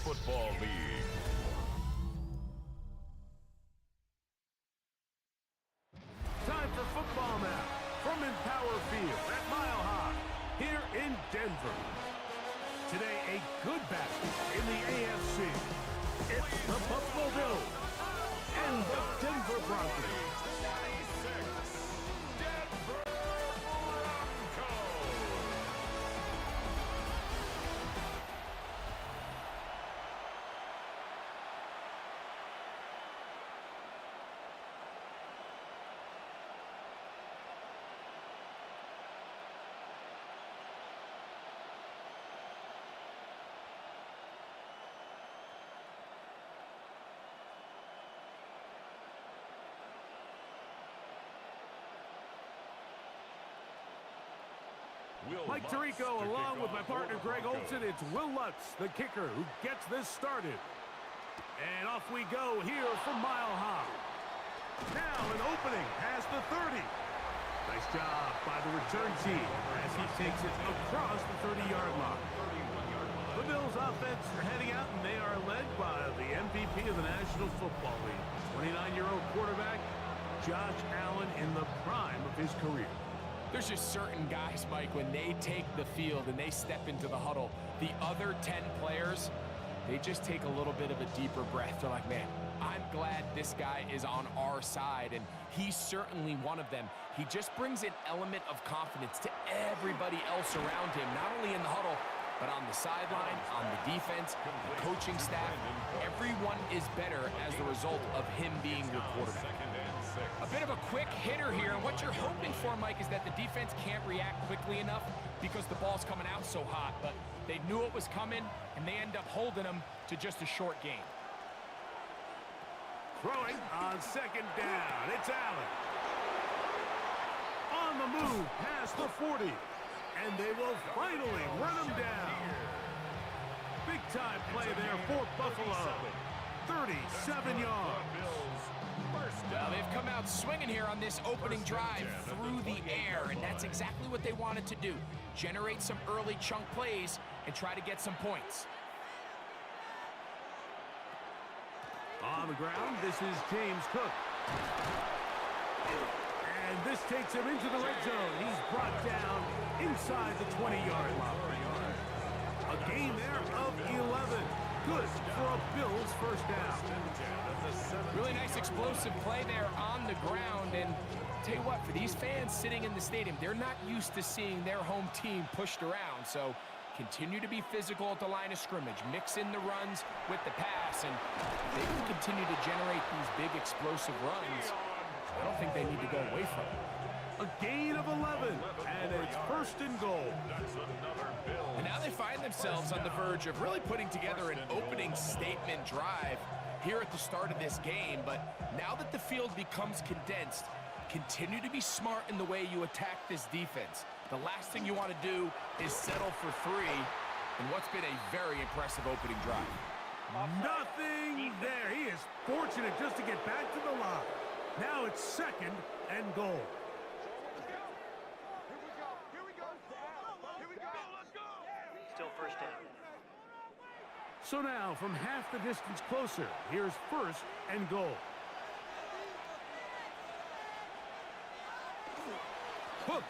Football League. Time for football now from Empower Field at Mile High here in Denver. Today, a good battle in the AFC. It's the Buffalo Bills and the Denver Broncos. Denver Broncos. Mike Tirico, along with my partner Greg Olson, it's Will Lutz, the kicker, who gets this started. And off we go here from Mile High. Now an opening past the 30. Nice job by the return team as he takes it across the 30-yard line. The Bills offense are heading out, and they are led by the MVP of the National Football League, 29-year-old quarterback Josh Allen in the prime of his career. There's just certain guys, Mike, when they take the field and they step into the huddle, the other 10 players, they just take a little bit of a deeper breath. They're like, man, I'm glad this guy is on our side, and he's certainly one of them. He just brings an element of confidence to everybody else around him, not only in the huddle, but on the sideline, on the defense, the coaching staff. Everyone is better as a result of him being your quarterback. A bit of a quick hitter here, and what you're hoping for, Mike, is that the defense can't react quickly enough because the ball's coming out so hot, but they knew it was coming, and they end up holding them to just a short game. Throwing on second down, it's Allen. On the move, past the 40. And they will finally run him down. Big-time play there for Buffalo. 37 yards. Well, they've come out swinging here on this opening drive through the air, and that's exactly what they wanted to do. Generate some early chunk plays and try to get some points. On the ground, this is James Cook. And this takes him into the red zone. He's brought down inside the 20-yard line. A gain there of 11. Good for a Bills first down. Really nice explosive play there on the ground. And tell you what, for these fans sitting in the stadium, they're not used to seeing their home team pushed around. So continue to be physical at the line of scrimmage. Mix in the runs with the pass. And they can continue to generate these big explosive runs. I don't think they need to go away from it. A gain of 11, and it's first and goal. And now they find themselves on the verge of really putting together an opening statement drive here at the start of this game. But now that the field becomes condensed, continue to be smart in the way you attack this defense. The last thing you want to do is settle for 3 in what's been a very impressive opening drive. Nothing there. He is fortunate just to get back to the line. Now it's second and goal. Still first down. So now, from half the distance closer, here's first and goal. Hook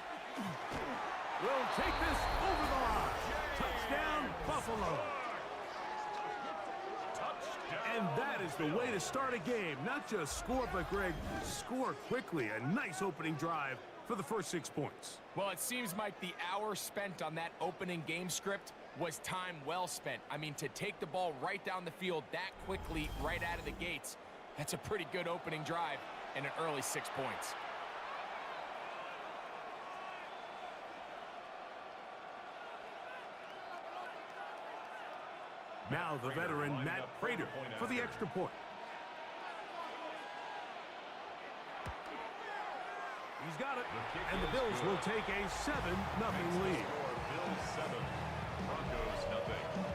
will take this over the line. Touchdown, Buffalo. And that is the way to start a game. Not just score, but, Greg, score quickly. A nice opening drive for the first 6 points. Well, it seems like the hour spent on that opening game script was time well spent. I mean, to take the ball right down the field that quickly right out of the gates, that's a pretty good opening drive and an early 6 points. Now the veteran Matt Prater for the extra point. He's got it, and the Bills will take a 7-0 lead. Bills 7, Broncos nothing.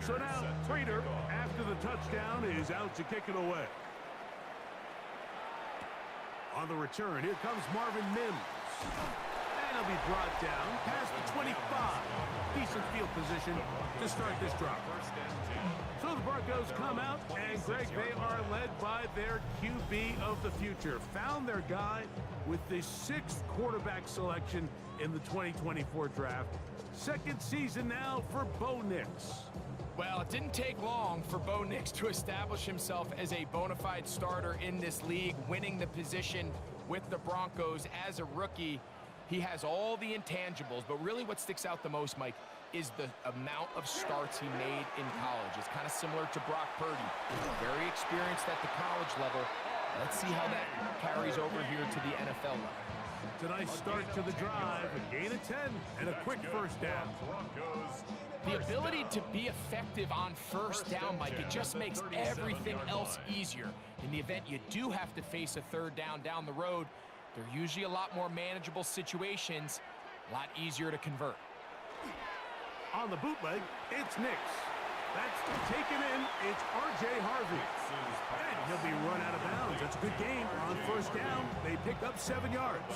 So now, Prater, after the touchdown, is out to kick it away. On the return, here comes Marvin Mims. And he'll be brought down past the 25. Decent field position to start this drive. So the Broncos come out, and Greg, they are led by their QB of the future. Found their guy with the 6th quarterback selection in the 2024 draft. Second season now for Bo Nix. Well, it didn't take long for Bo Nix to establish himself as a bona fide starter in this league, winning the position with the Broncos as a rookie. He has all the intangibles, but really what sticks out the most, Mike, is the amount of starts he made in college. It's kind of similar to Brock Purdy. Very experienced at the college level. Let's see how that carries over here to the NFL level. It's a nice start to the drive, a gain of 10, and a quick first down. The ability to be effective on first down, Mike, it just makes everything else easier. In the event you do have to face a third down the road, they're usually a lot more manageable situations, a lot easier to convert. On the bootleg, it's Nix. That's taken in. It's R.J. Harvey. And he'll be run out of bounds. That's a good game. On first down, they pick up 7 yards.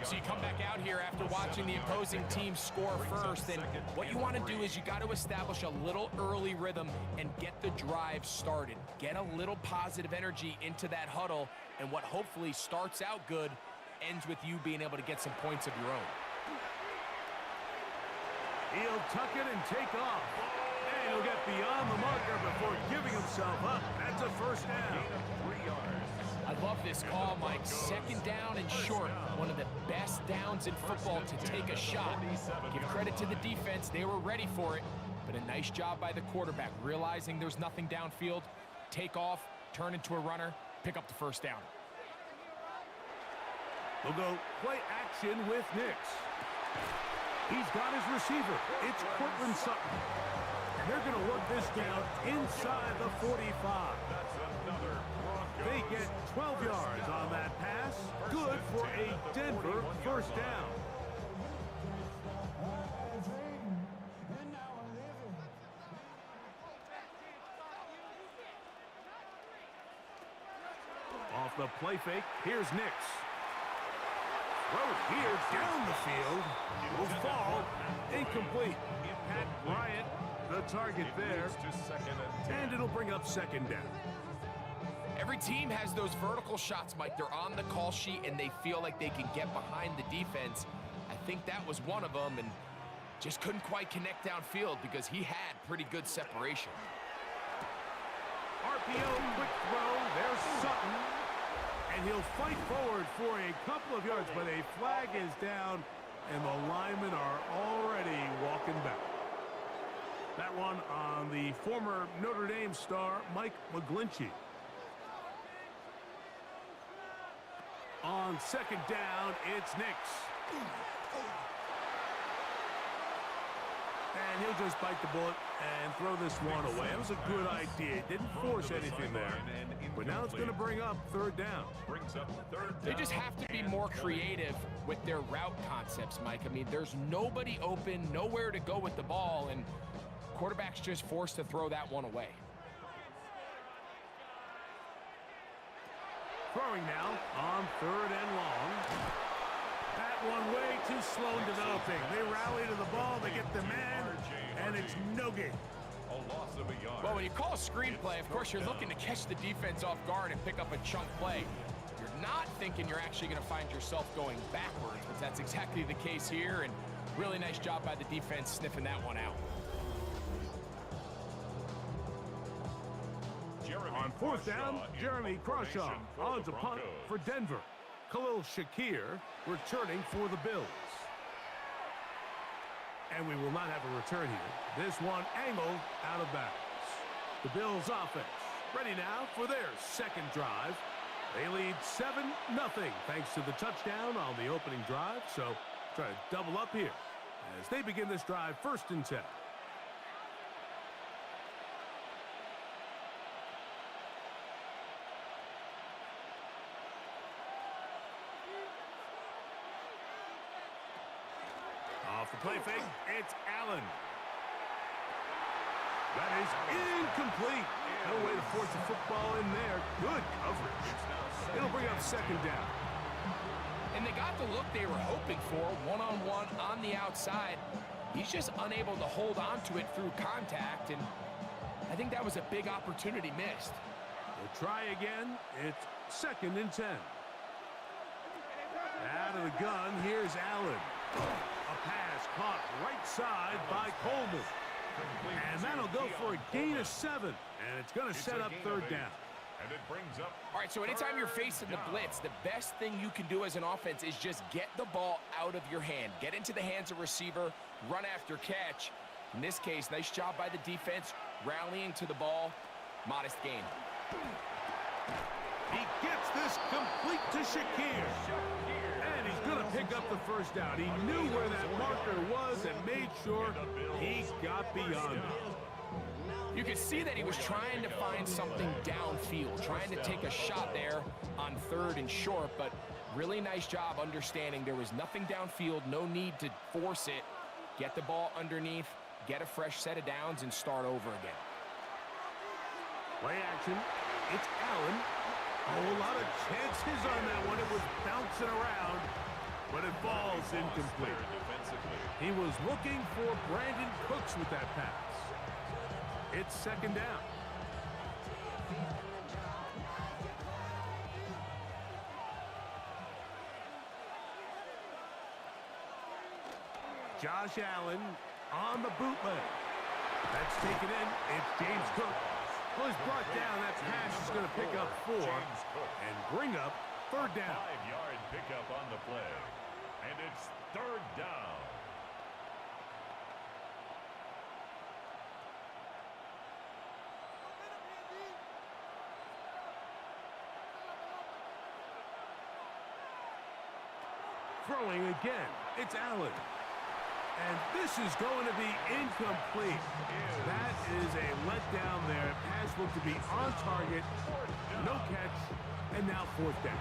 So you come back out here after watching the opposing team score first, and what you want to do is you got to establish a little early rhythm and get the drive started. Get a little positive energy into that huddle, and what hopefully starts out good ends with you being able to get some points of your own. He'll tuck it and take off. And he'll get beyond the marker before giving himself up. That's a first down. I love this call, Mike. Second down and short. One of the best downs in football to take a shot. Give credit to the defense. They were ready for it. But a nice job by the quarterback, realizing there's nothing downfield. Take off, turn into a runner, pick up the first down. We'll go play action with Nix. He's got his receiver. It's Cortland Sutton. And they're going to work this down inside the 45. They get 12 yards on that pass. Good for a Denver first down. Off the play fake, here's Nix. Throw here down the field. Will fall. Incomplete. Pat Bryant, the target there. And it'll bring up second down. Every team has those vertical shots, Mike. They're on the call sheet, and they feel like they can get behind the defense. I think that was one of them, and just couldn't quite connect downfield because he had pretty good separation. RPO, quick throw. There's Sutton. And he'll fight forward for a couple of yards, but a flag is down, and the linemen are already walking back. That one on the former Notre Dame star, Mike McGlinchey. On second down, it's Nix. And he'll just bite the bullet and throw this one away. It was a good idea. Didn't force anything there. But now it's going to bring up third down. They just have to be more creative with their route concepts, Mike. I mean, there's nobody open, nowhere to go with the ball, and quarterback's just forced to throw that one away. Throwing now on third and long. That one way too slow in developing. They rally to the ball, they get the man, and it's no gain. Well, when you call a screenplay, of course, you're looking to catch the defense off guard and pick up a chunk play. You're not thinking you're actually going to find yourself going backwards, but that's exactly the case here, and really nice job by the defense sniffing that one out. On fourth down, Jeremy Crawshaw on to punt for Denver. Khalil Shakir returning for the Bills. And we will not have a return here. This one angled out of bounds. The Bills offense ready now for their second drive. They lead 7-0 thanks to the touchdown on the opening drive. So try to double up here as they begin this drive first and 10. Off the play fake, it's Allen. That is incomplete. No way to force the football in there. Good coverage. It'll bring up second down. And they got the look they were hoping for, one-on-one on the outside. He's just unable to hold on to it through contact, and I think that was a big opportunity missed. We'll try again. It's 2nd and 10. Out of the gun, here's Allen. A pass caught right side by Coleman. And that'll go for a gain of 7. And it's going to set up 3rd down. And it brings up. All right, so anytime you're facing the blitz, the best thing you can do as an offense is just get the ball out of your hand. Get into the hands of receiver, run after catch. In this case, nice job by the defense, rallying to the ball. Modest gain. He gets this complete to Shakir. And he's going to pick up the 1st down. He knew where that marker was and made sure he got beyond it. You could see that he was trying to find something downfield, trying to take a shot there on 3rd and short, but really nice job understanding there was nothing downfield, no need to force it. Get the ball underneath, get a fresh set of downs, and start over again. Play action. It's Allen. A whole lot of chances on that one. It was bouncing around, but it falls incomplete. He was looking for Brandon Cooks with that pass. It's 2nd down. Josh Allen on the bootleg. That's taken in. It's James Cook. Well, he's brought down. That pass is going to pick up 4 and bring up 3rd down. 5-yard pickup on the play. And it's 3rd down. Throwing again. It's Allen. And this is going to be incomplete. That is a letdown there. Pass looked to be on target. No catch. And now 4th down.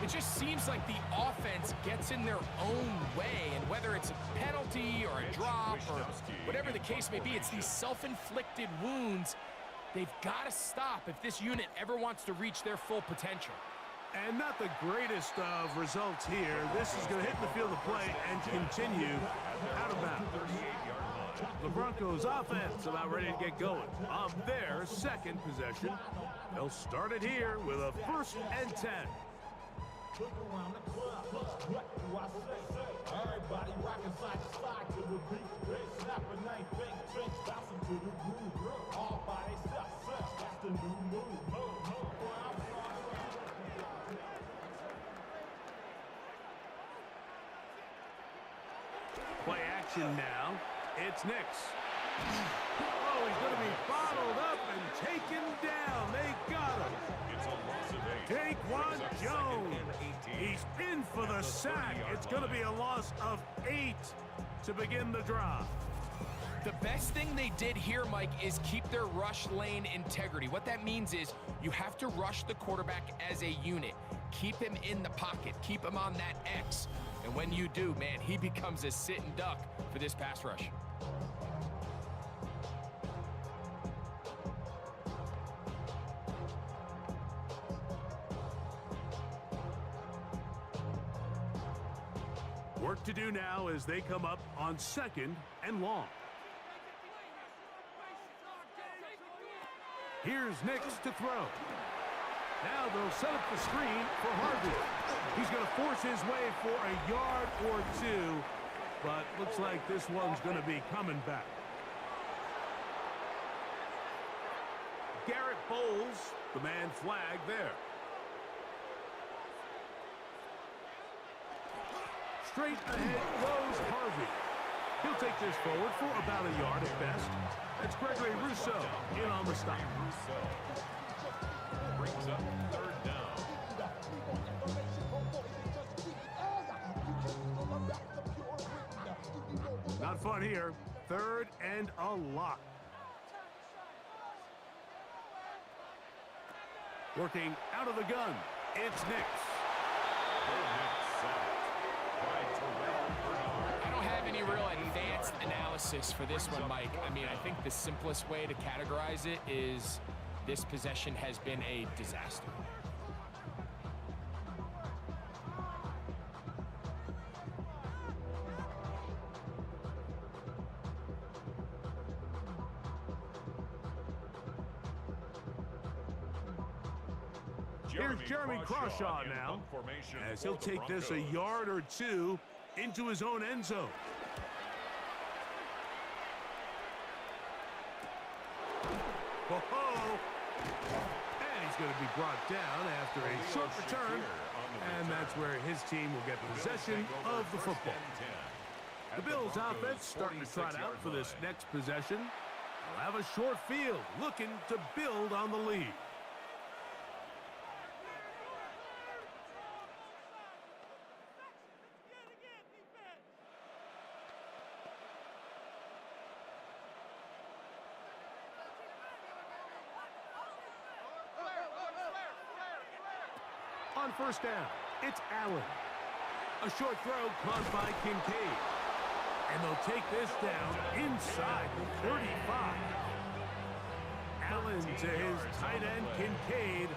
It just seems like the offense gets in their own way, and whether it's a penalty or a drop or whatever the case may be, it's these self-inflicted wounds. They've got to stop if this unit ever wants to reach their full potential. And not the greatest of results here. This is going to hit the field of play and continue out of bounds. The Broncos offense about ready to get going on their 2nd possession. They'll start it here with a 1st and 10. Look around the club, what do I say? Everybody rocking side to side to the beat. They snapping, ain't big drinks, bouncing to the groove. All by themselves, that's the new move. Play action now. It's Nix. Oh, he's going to be bottled up and taken down. They got him. It's a loss of 8. Daquan Jones. He's in for the sack. It's going to be a loss of 8 to begin the drive. The best thing they did here, Mike, is keep their rush lane integrity. What that means is you have to rush the quarterback as a unit. Keep him in the pocket. Keep him on that X. And when you do, man, he becomes a sitting duck for this pass rush. Work to do now as they come up on 2nd and long. Here's Nix to throw. Now they'll set up the screen for Harvey. He's going to force his way for a yard or 2, but looks like this one's going to be coming back. Garrett Bowles, the man flag there. Straight ahead goes Harvey. He'll take this forward for about a yard at best. That's Gregory Rousseau in on the stop. Brings up 3rd down. Not fun here. 3rd and a lot. Working out of the gun. It's Nix. I don't have any real advanced analysis analysis for this one, Mike. I mean, I think the simplest way to categorize it is this possession has been a disaster. Here's Jeremy Crawshaw now, as he'll take this a yard or two into his own end zone. Ho-ho! And he's going to be brought down after a short return, and that's where his team will get possession of the football. The Bills offense starting to trot out for this next possession. They'll have a short field, looking to build on the lead. On first down, it's Allen. A short throw caught by Kincaid. And they'll take this down inside the 35. Allen to his tight end, Kincaid,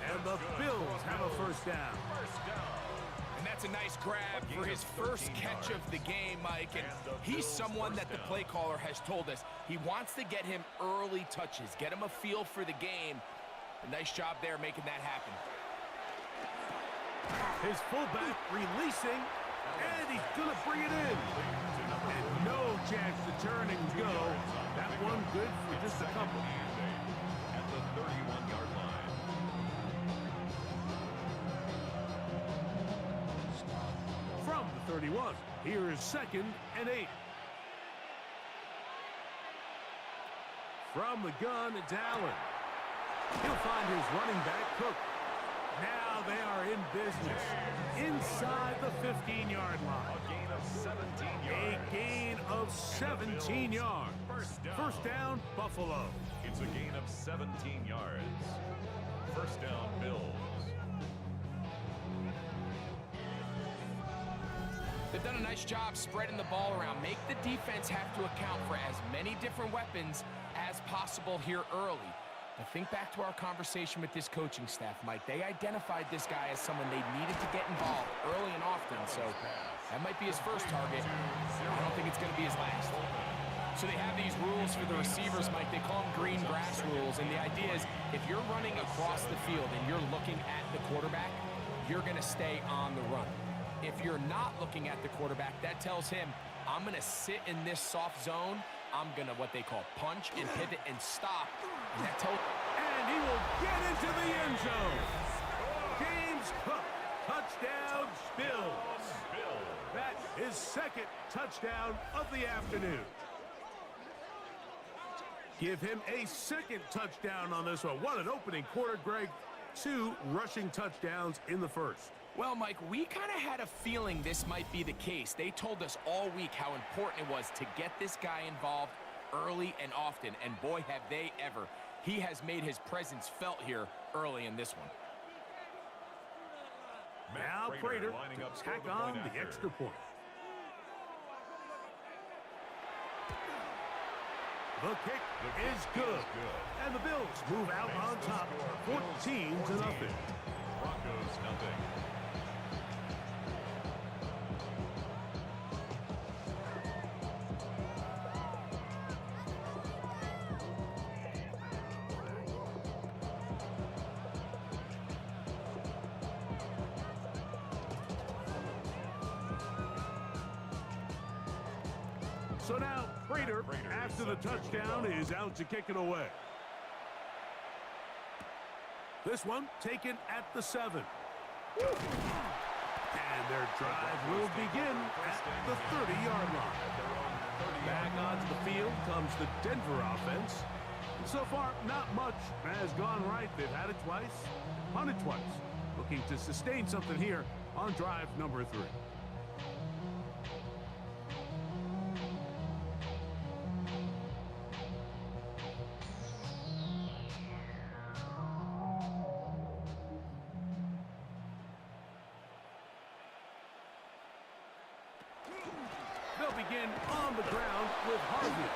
and the Bills have a first down. And that's a nice grab for his first catch of the game, Mike. And he's someone that the play caller has told us he wants to get him early touches, get him a feel for the game. A nice job there making that happen. His fullback releasing, and he's going to bring it in. And no chance to turn and go. That one good for just a couple. At the 31-yard line. From the 31, here is 2nd and 8. From the gun, it's Allen. He'll find his running back, Cook. Now they are in business inside the 15-yard line. A gain of 17 yards. A gain of 17 yards. First down, Buffalo. It's a gain of 17 yards. First down, Bills. They've done a nice job spreading the ball around. Make the defense have to account for as many different weapons as possible here early. But think back to our conversation with this coaching staff, Mike. They identified this guy as someone they needed to get involved early and often, so that might be his first target. I don't think it's going to be his last. So they have these rules for the receivers, Mike. They call them green grass rules, and the idea is if you're running across the field and you're looking at the quarterback, you're going to stay on the run. If you're not looking at the quarterback, that tells him, I'm going to sit in this soft zone. I'm going to what they call punch and pivot and stop. And that tells... And he will get into the end zone. James Cook, touchdown, Bills. That is 2nd touchdown of the afternoon. Give him a 2nd touchdown on this one. What an opening quarter, Greg. 2 rushing touchdowns in the first. Well, Mike, we kind of had a feeling this might be the case. They told us all week how important it was to get this guy involved early and often, and boy, have they ever. He has made his presence felt here early in this one. Now Prater to tack on the extra point. The kick is good. And the Bills move out on top, 14-0. Broncos, nothing. So now, Prater, after the touchdown, is out to kick it away. This one taken at the 7. And their drive will begin at the 30-yard line. Back onto the field comes the Denver offense. So far, not much has gone right. They've had it twice, punted twice. Looking to sustain something here on drive number 3. They'll begin on the ground with Harvey.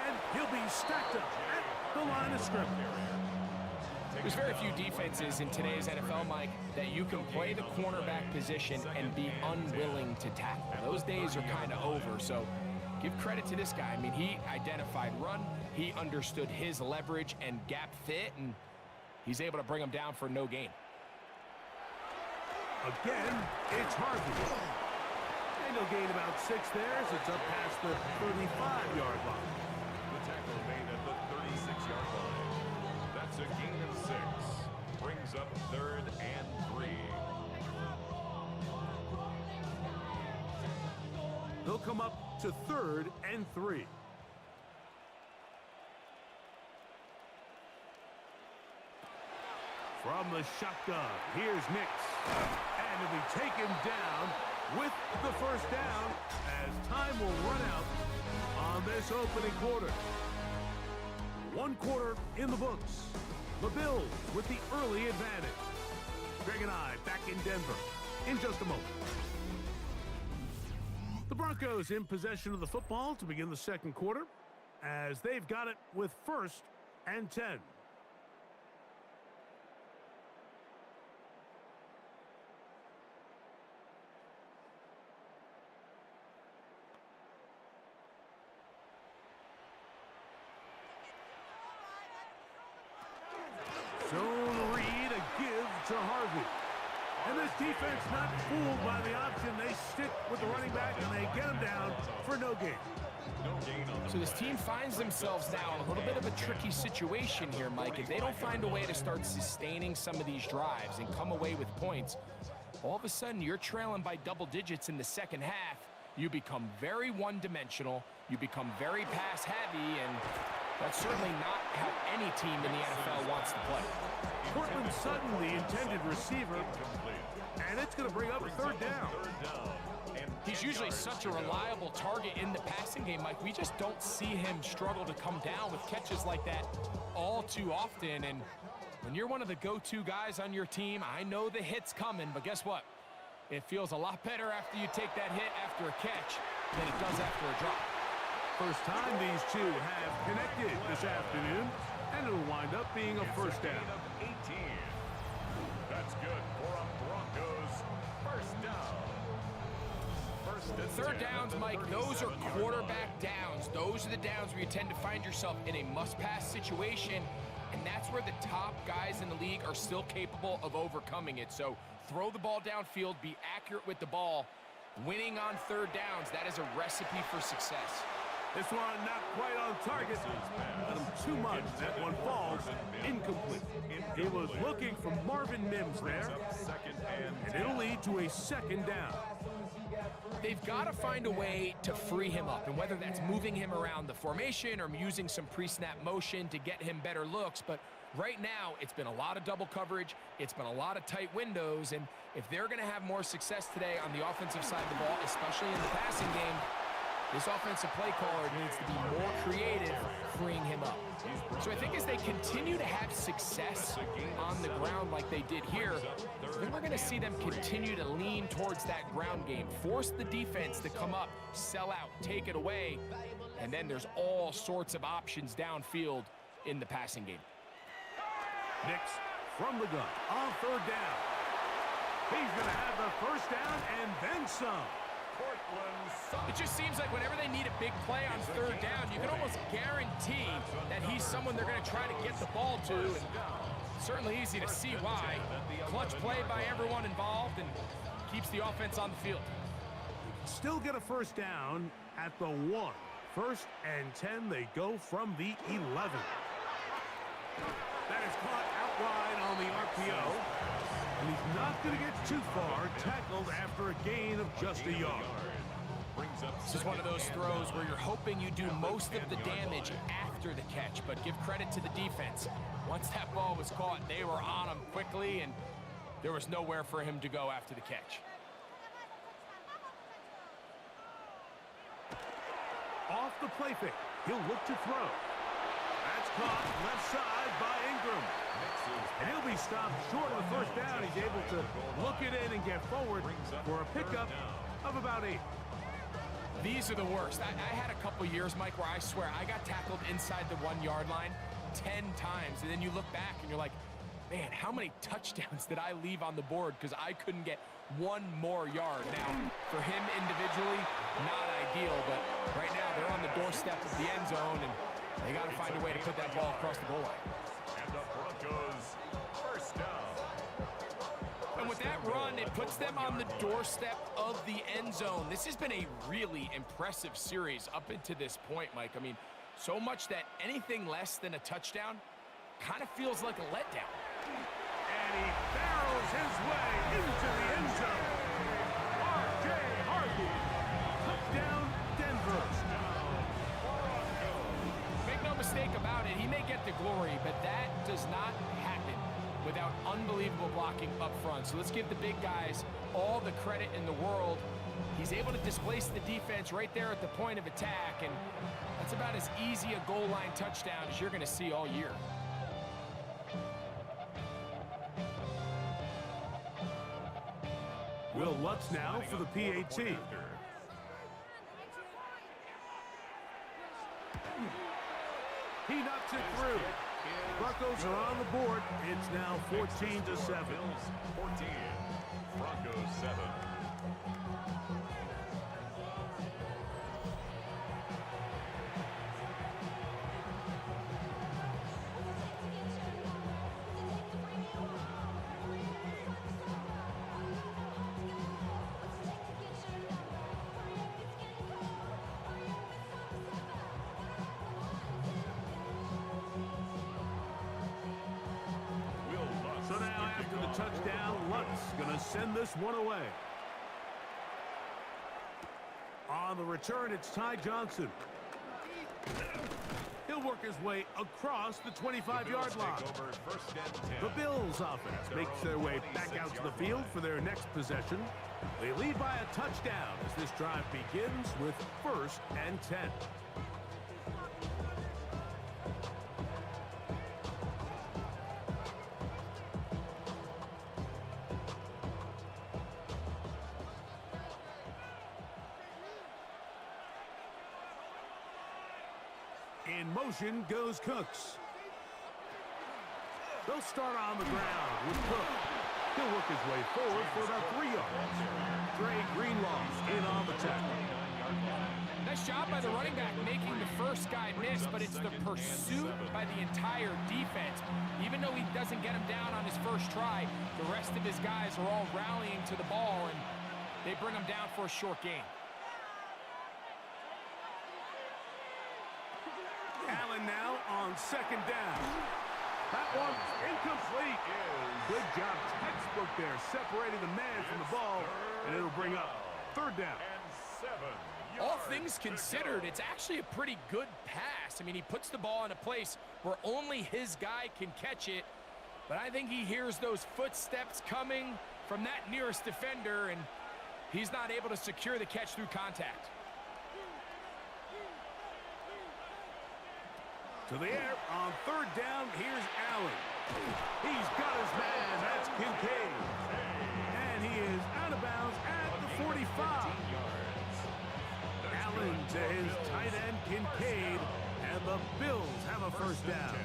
And he'll be stacked up at the line of scrimmage. There's very few defenses in today's NFL, Mike, that you can play the cornerback position and be unwilling to tackle. Those days are kind of over, so give credit to this guy. I mean, he identified run, he understood his leverage and gap fit, and he's able to bring him down for no gain. Again, it's Harvey. And he'll gain about 6 there as it's up past the 35-yard line. The tackle made at the 36-yard line. That's a gain of 6. Brings up 3rd and 3. They'll come up to 3rd and 3. From the shotgun, here's Nix. And he'll be taken down with the first down as time will run out on this opening quarter. 1 quarter in the books. The Bills with the early advantage. Greg and I back in Denver in just a moment. The Broncos in possession of the football to begin the second quarter as they've got it with 1st and 10. Zone read, a give to Harvey. And this defense not fooled by the option. They stick with the running back and they get him down for no gain. So this team finds themselves now in a little bit of a tricky situation here, Mike. If they don't find a way to start sustaining some of these drives and come away with points, all of a sudden you're trailing by double digits in the second half. You become very one-dimensional. You become very pass-heavy, and that's certainly not how any team in the NFL wants to play. Cortland Sutton, the intended receiver, and it's going to bring up a 3rd down. He's usually such a reliable target in the passing game, Mike. We just don't see him struggle to come down with catches like that all too often. And when you're one of the go-to guys on your team, I know the hit's coming, but guess what? It feels a lot better after you take that hit after a catch than it does after a drop. First time these two have connected this afternoon, and it'll wind up being a first down. 18. That's good for a Broncos first down. Third downs, Mike, those are quarterback downs. Those are the downs where you tend to find yourself in a must-pass situation, and that's where the top guys in the league are still capable of overcoming it. So throw the ball downfield, be accurate with the ball. Winning on 3rd downs, that is a recipe for success. This one not quite on target. Let him too much. That one falls incomplete. He was looking for Marvin Mims there, and it'll lead to a 2nd down. They've got to find a way to free him up, and whether that's moving him around the formation or using some pre-snap motion to get him better looks, but right now it's been a lot of double coverage, it's been a lot of tight windows, and if they're going to have more success today on the offensive side of the ball, especially in the passing game, this offensive play caller needs to be more creative, freeing him up. So I think as they continue to have success on the ground like they did here, then we're going to see them continue to lean towards that ground game, force the defense to come up, sell out, take it away, and then there's all sorts of options downfield in the passing game. Nix from the gun on 3rd down. He's going to have the first down and then some. It just seems like whenever they need a big play on 3rd down, you can almost guarantee that he's someone they're going to try to get the ball to. And certainly easy to see why. Clutch play by everyone involved and keeps the offense on the field. Still get a first down at the 1. 1st and 10, they go from the 11. That is caught out wide on the RPO. And he's not going to get too far, tackled after a gain of just a yard. This is one of those throws where you're hoping you do most of the damage after the catch, but give credit to the defense. Once that ball was caught, they were on him quickly, and there was nowhere for him to go after the catch. Off the play fake, he'll look to throw. That's caught left side by Ingram. And he'll be stopped short of the first down. He's able to look it in and get forward for a pickup of about 8. These are the worst. I had a couple years, Mike, where I swear I got tackled inside the 1-yard line 10 times, and then you look back and you're like, man, how many touchdowns did I leave on the board because I couldn't get one more yard? Now, for him individually, not ideal, but right now they're on the doorstep of the end zone, and they got to find a way to put that ball across the goal line. And the Broncos first down. And with that run, it puts them on the doorstep of the end zone. This has been a really impressive series up into this point, Mike. I mean, so much that anything less than a touchdown kind of feels like a letdown. And he barrels his way into the end zone. R.J. Harvey. Touchdown, Denver. Make no mistake about it, he may get the glory, but that does not happen without unbelievable blocking up front. So let's give the big guys all the credit in the world. He's able to displace the defense right there at the point of attack, and that's about as easy a goal line touchdown as you're going to see all year. Will Lutz now for the PAT. He knocks it through. Broncos are on the board. It's now 14-7. Bills 14, Broncos 7. So now after the touchdown, Lutz gonna send this one away. On the return, it's Ty Johnson. He'll work his way across the 25-yard line. The Bills offense makes their way back out to the field for their next possession. They lead by a touchdown as this drive begins with 1st and 10. In motion goes Cooks. They'll start on the ground with Cook. He'll work his way forward for about 3 yards. Dre Greenlaw's in on the tackle. Nice job by the running back making the first guy miss, but it's the pursuit by the entire defense. Even though he doesn't get him down on his first try, the rest of his guys are all rallying to the ball, and they bring him down for a short gain. Allen now on 2nd down. That one incomplete. Good job, textbook there, separating the man from the ball, and it'll bring up 3rd down. All things considered, it's actually a pretty good pass. I mean, he puts the ball in a place where only his guy can catch it, but I think he hears those footsteps coming from that nearest defender, and he's not able to secure the catch through contact. To the air on 3rd down, here's Allen. He's got his man, that's Kincaid. And he is out of bounds at the 45. Allen to his tight end, Kincaid, and the Bills have a 1st down.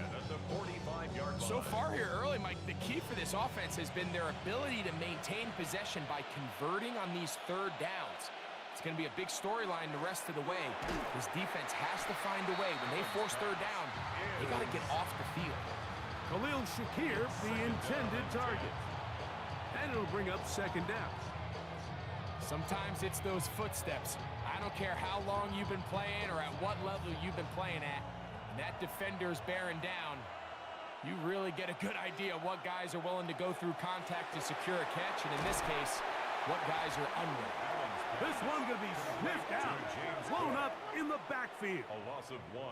So far here early, Mike, the key for this offense has been their ability to maintain possession by converting on these 3rd downs. It's going to be a big storyline the rest of the way. This defense has to find a way. When they force 3rd down, they got to get off the field. Khalil Shakir, the intended target. And it'll bring up 2nd down. Sometimes it's those footsteps. I don't care how long you've been playing or at what level you've been playing at. And that defender's bearing down. You really get a good idea what guys are willing to go through contact to secure a catch, and in this case, what guys are unwilling. This one's going to be sniffed out, blown up in the backfield. A loss of 1.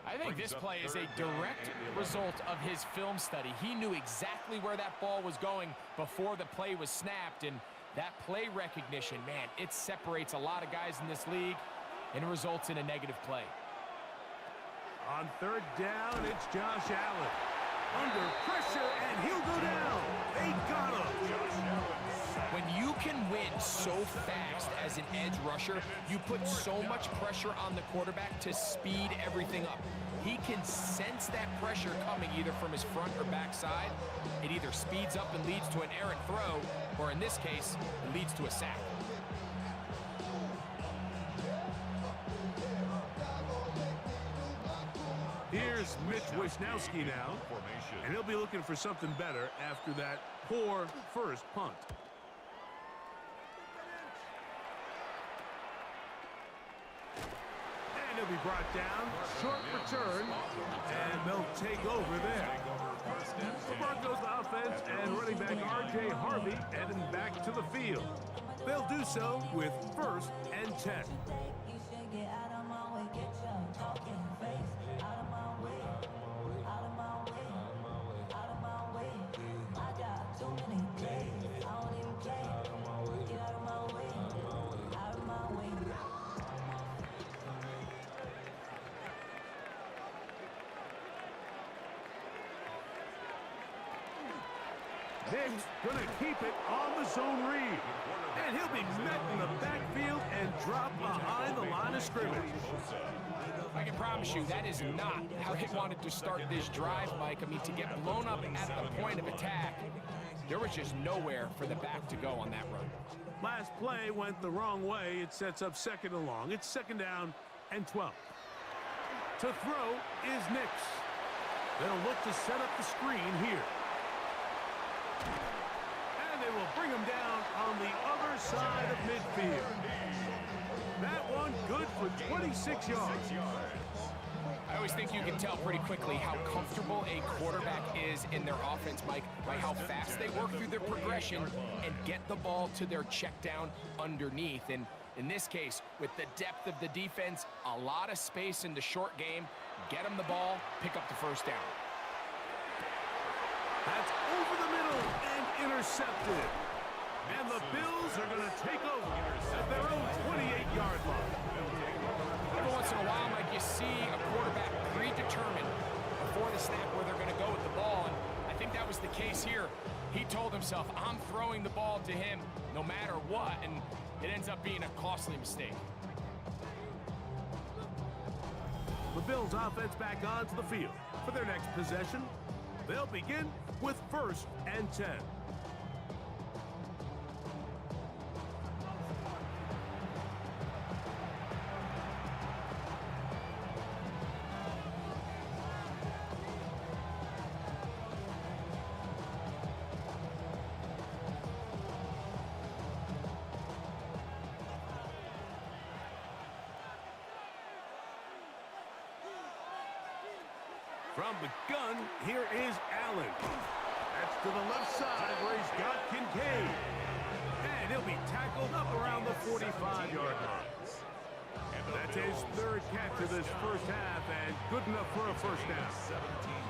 I think this play is a direct result of his film study. He knew exactly where that ball was going before the play was snapped, and that play recognition, man, it separates a lot of guys in this league, and it results in a negative play. On 3rd down, it's Josh Allen. Under pressure, and he'll go down. They got him. Josh Allen When you can win so fast as an edge rusher, you put so much pressure on the quarterback to speed everything up. He can sense that pressure coming either from his front or back side. It either speeds up and leads to an errant throw, or in this case, it leads to a sack. Here's Mitch Wisnowski now, and he'll be looking for something better after that poor first punt. And he'll be brought down, short return, and they'll take over there. The Broncos offense and running back R.J. Harvey heading back to the field. They'll do so with 1st and 10. Nick's going to keep it on the zone read. And he'll be met in the backfield and dropped behind the line of scrimmage. I can promise you that is not how they wanted to start this drive, Mike. I mean, to get blown up at the point of attack, there was just nowhere for the back to go on that run. Last play went the wrong way. It sets up 2nd and long. It's 2nd down and 12. To throw is Nix. They'll look to set up the screen here. And they will bring him down on the other side of midfield. That one good for 26 yards. I always think you can tell pretty quickly how comfortable a quarterback is in their offense, Mike, by how fast they work through their progression and get the ball to their check down underneath. And in this case, with the depth of the defense, a lot of space in the short game, get them the ball, pick up the 1st down. That's over the middle and intercepted. And the Bills are going to take over at their own 28-yard line. Every once in a while, Mike, you see a quarterback predetermined before the snap where they're going to go with the ball. And I think that was the case here. He told himself, I'm throwing the ball to him no matter what. And it ends up being a costly mistake. The Bills offense back onto the field for their next possession. They'll begin with 1st and 10. From the gun, here is Allen. That's to the left side where he's got Kincaid. And he'll be tackled up around the 45-yard line. That's his 3rd catch of this first half and good enough for a 1st down.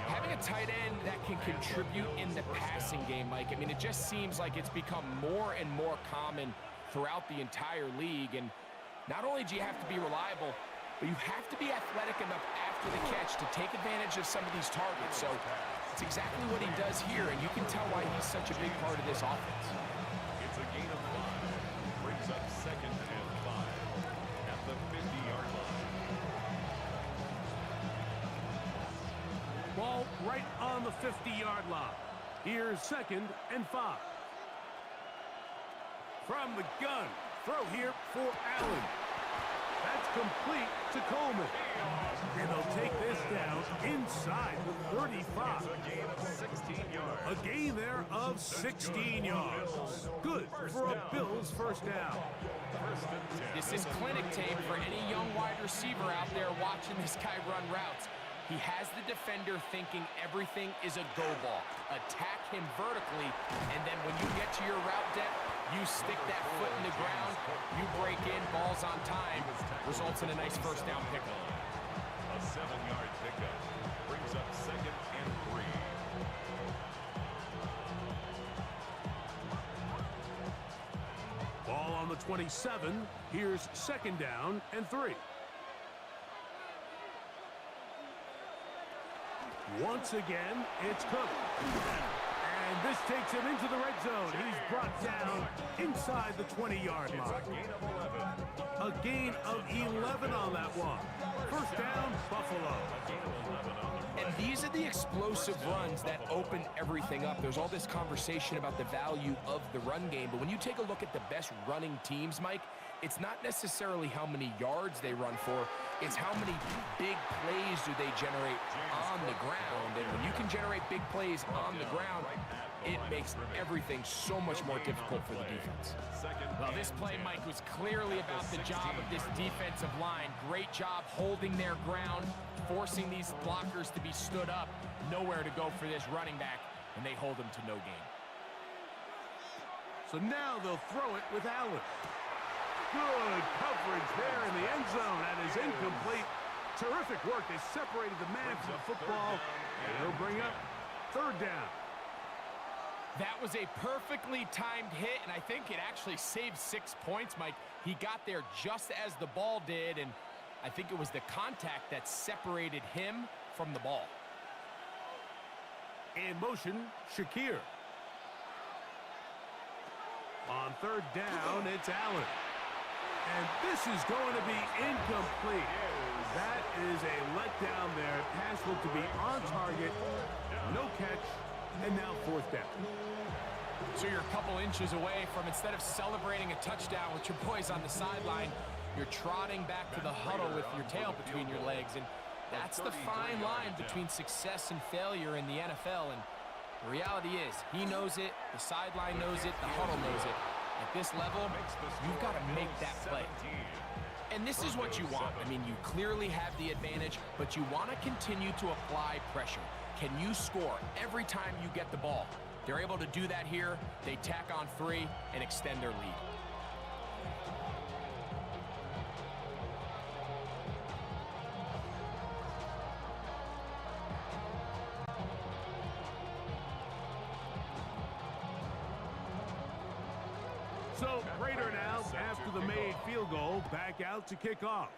Having a tight end that can contribute in the passing game, Mike, I mean, it just seems like it's become more and more common throughout the entire league. And not only do you have to be reliable, but you have to be athletic enough after the catch to take advantage of some of these targets. So it's exactly what he does here, and you can tell why he's such a big part of this offense. It's a gain of 5. Brings up 2nd and 5 at the 50-yard line. Ball right on the 50-yard line. Here's 2nd and 5. From the gun, throw here for Allen. That's complete to Coleman. And they'll take this down inside the 35. A gain of 16 yards. A gain there of 16 yards. Good for a Bills 1st down. This is clinic tape for any young wide receiver out there watching this guy run routes. He has the defender thinking everything is a go ball. Attack him vertically, and then when you get to your route depth, you stick that foot in the ground, you break in, balls on time, results in a nice 1st down pickup. A 7-yard pickup brings up 2nd and 3. Ball on the 27. Here's 2nd down and 3. Once again, it's Cook. And this This takes him into the red zone. He's brought down inside the 20-yard line. A gain of 11 on that one. First down, Buffalo. And these are the explosive runs that open everything up. There's all this conversation about the value of the run game, but when you take a look at the best running teams, Mike, it's not necessarily how many yards they run for, it's how many big plays do they generate on the ground. And when you can generate big plays on the ground, it makes everything so much more difficult for the defense. Well, this play, Mike, was clearly about the job of this defensive line. Great job holding their ground, forcing these blockers to be stood up. Nowhere to go for this running back, and they hold him to no gain. So now they'll throw it with Allen. Good coverage there in the end zone. That is incomplete. Terrific work. They separated the man from the football, and they'll bring up third down. That was a perfectly timed hit, and I think it actually saved 6 points, Mike. He got there just as the ball did, and I think it was the contact that separated him from the ball. In motion, Shakir. On third down, it's Allen. And this is going to be incomplete. That is a letdown there. Pass looked to be on target. No catch. And now fourth down. So you're a couple inches away from, instead of celebrating a touchdown with your boys on the sideline, you're trotting back to the huddle with your tail between your legs. And that's the fine line between success and failure in the NFL. And the reality is, he knows it, the sideline knows it, the huddle knows it. At this level, you've got to make that play. And this is what you want. I mean, you clearly have the advantage, but you want to continue to apply pressure. Can you score every time you get the ball? They're able to do that here. They tack on 3 and extend their lead. So, Raider now, after the made field goal, back out to kick off.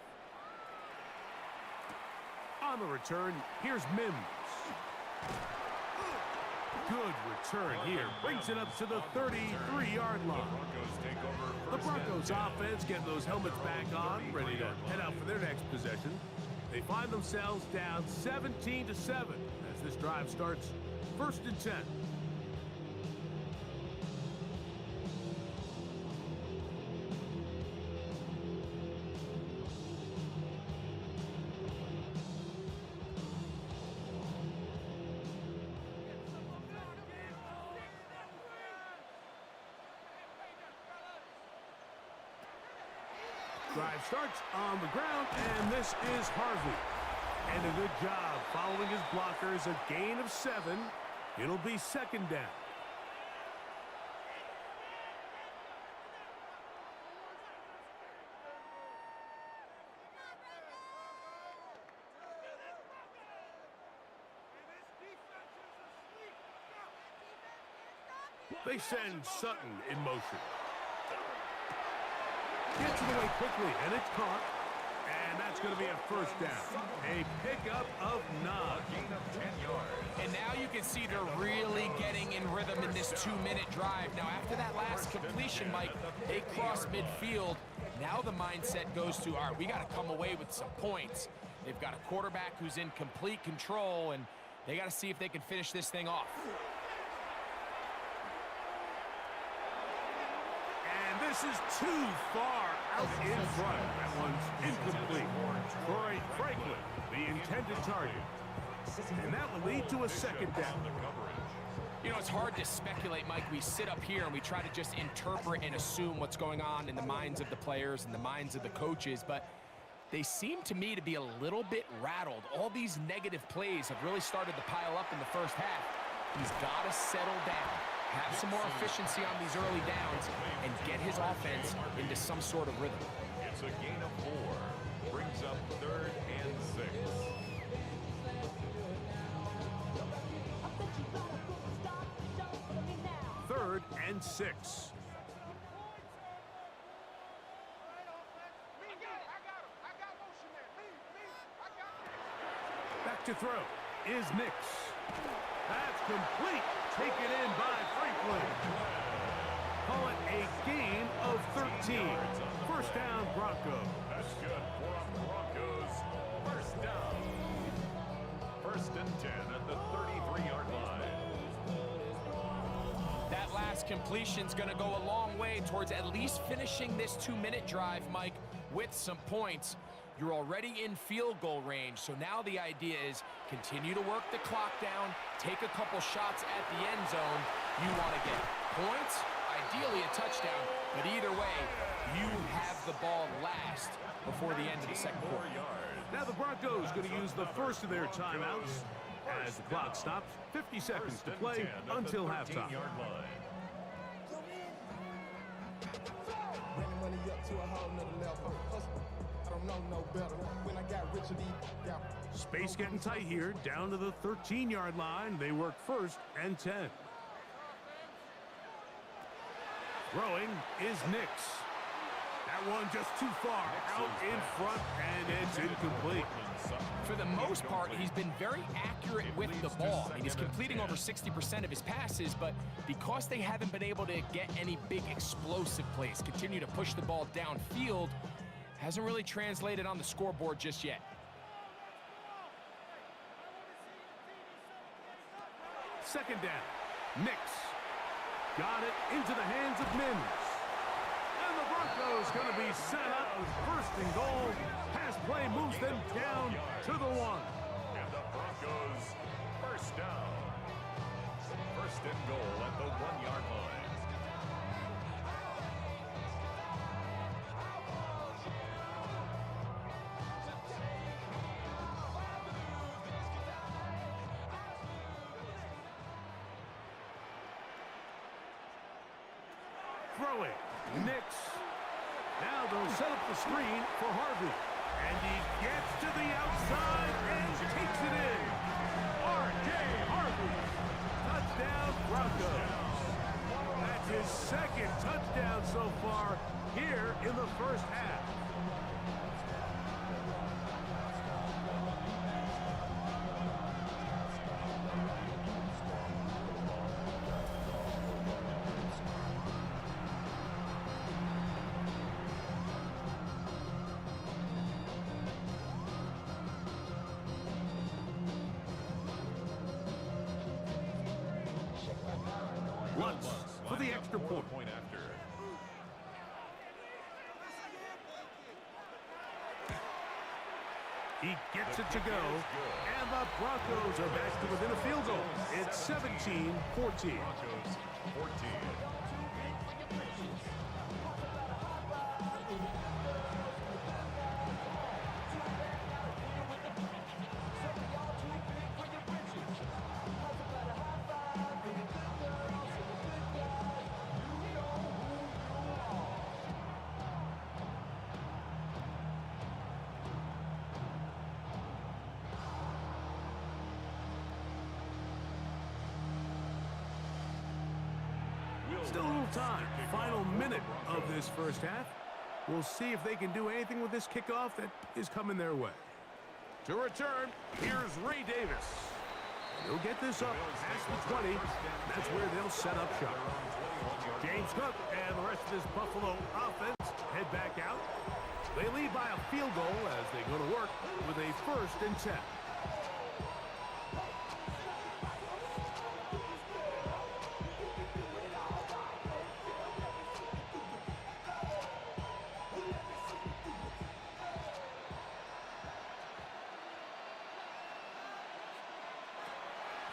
On the return, here's Mims. Good return here. Brings it up to the 33-yard line. The Broncos offense getting those helmets back on, ready to head out for their next possession. They find themselves down 17-7 as this drive starts. First and 10. Drive starts on the ground, and this is Harvey. And a good job following his blockers, a gain of 7. It'll be second down. They send Sutton in motion. Gets it away quickly, and it's caught. And that's going to be a first down. A pickup of 9. And now you can see they're really getting in rhythm in this 2-minute drive. Now, after that last completion, Mike, they cross midfield. Now the mindset goes to, all right, we got to come away with some points. They've got a quarterback who's in complete control, and they got to see if they can finish this thing off. This is too far out in front. That one's incomplete. Troy Franklin, the intended target. And that will lead to a second down. You know, it's hard to speculate, Mike. We sit up here and we try to just interpret and assume what's going on in the minds of the players and the minds of the coaches, but they seem to me to be a little bit rattled. All these negative plays have really started to pile up in the first half. He's got to settle down, have some more efficiency on these early downs, and get his offense into some sort of rhythm. It's a gain of 4. Brings up 3rd and 6. Third and 6. Back to throw is Nix. That's complete taken in by Franklin. Call it a gain of 13. First down, Broncos. That's good for the Broncos. First down. First and 10 at the 33-yard line. That last completion's going to go a long way towards at least finishing this 2-minute drive, Mike, with some points. You're already in field goal range, so now the idea is continue to work the clock down, take a couple shots at the end zone. You want to get points, ideally a touchdown, but either way, you have the ball last before the end of the second quarter. Now the Broncos going to use the first of their timeouts as the clock stops. 50 seconds to play until halftime. Space getting tight here, down to the 13-yard line. They work first and 10. Throwing is Nix. That one just too far out in front, and it's incomplete. For the most part, he's been very accurate with the ball. I mean, he's completing over 60% of his passes, but because they haven't been able to get any big explosive plays, continue to push the ball downfield, hasn't really translated on the scoreboard just yet. Second down. Nix got it into the hands of Mims. And the Broncos going to be set up with first and goal. Pass play moves them down to the 1. And the Broncos first down. First and goal at the 1-yard line. Throwing. Nix. Now they'll set up the screen for Harvey. And he gets to the outside and takes it in. R.J. Harvey. Touchdown, Broncos. That's his second touchdown so far here in the first half. Lutz for the extra point. After. He gets it to go, and the Broncos are back to within a field goal. It's 17-14. Broncos 14. Still a little time. Final minute of this first half. We'll see if they can do anything with this kickoff that is coming their way. To return, here's Ray Davis. He'll get this up past the 20. That's where they'll set up shop. James Cook and the rest of this Buffalo offense head back out. They lead by a field goal as they go to work with a first and 10.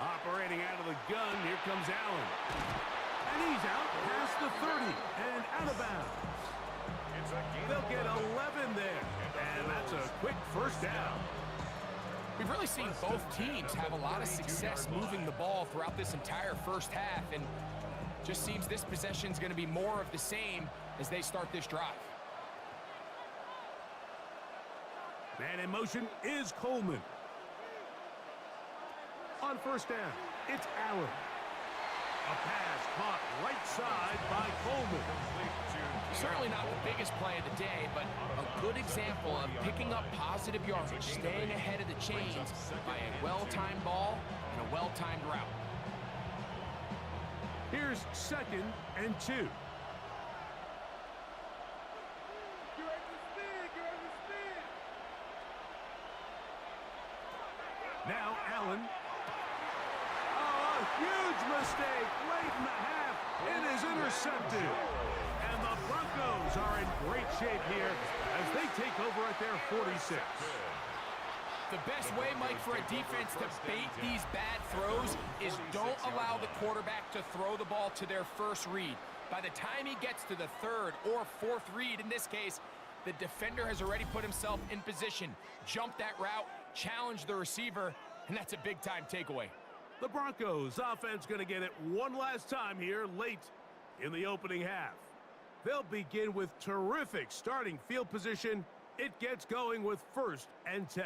Operating out of the gun, here comes Allen. And he's out past the 30 and out of bounds. They'll get 11 there, and that's a quick first down. We've really seen both teams have a lot of success moving the ball throughout this entire first half, and just seems this possession's going to be more of the same as they start this drive. Man in motion is Coleman. On first down, it's Allen. A pass caught right side by Coleman. Certainly not the biggest play of the day, but a good example of picking up positive yardage, staying ahead of the chains by a well-timed ball and a well-timed route. Here's 2nd and 2. Now Allen. Oh, a huge mistake late in the half. It is intercepted. And the Broncos are in great shape here as they take over at their 46. The best way, Mike, for a defense to bait these bad throws is don't allow the quarterback to throw the ball to their first read. By the time he gets to the 3rd or 4th read, in this case, the defender has already put himself in position, jump that route, challenge the receiver, and that's a big-time takeaway. The Broncos offense going to get it one last time here late in the opening half. They'll begin with terrific starting field position. It gets going with 1st and 10.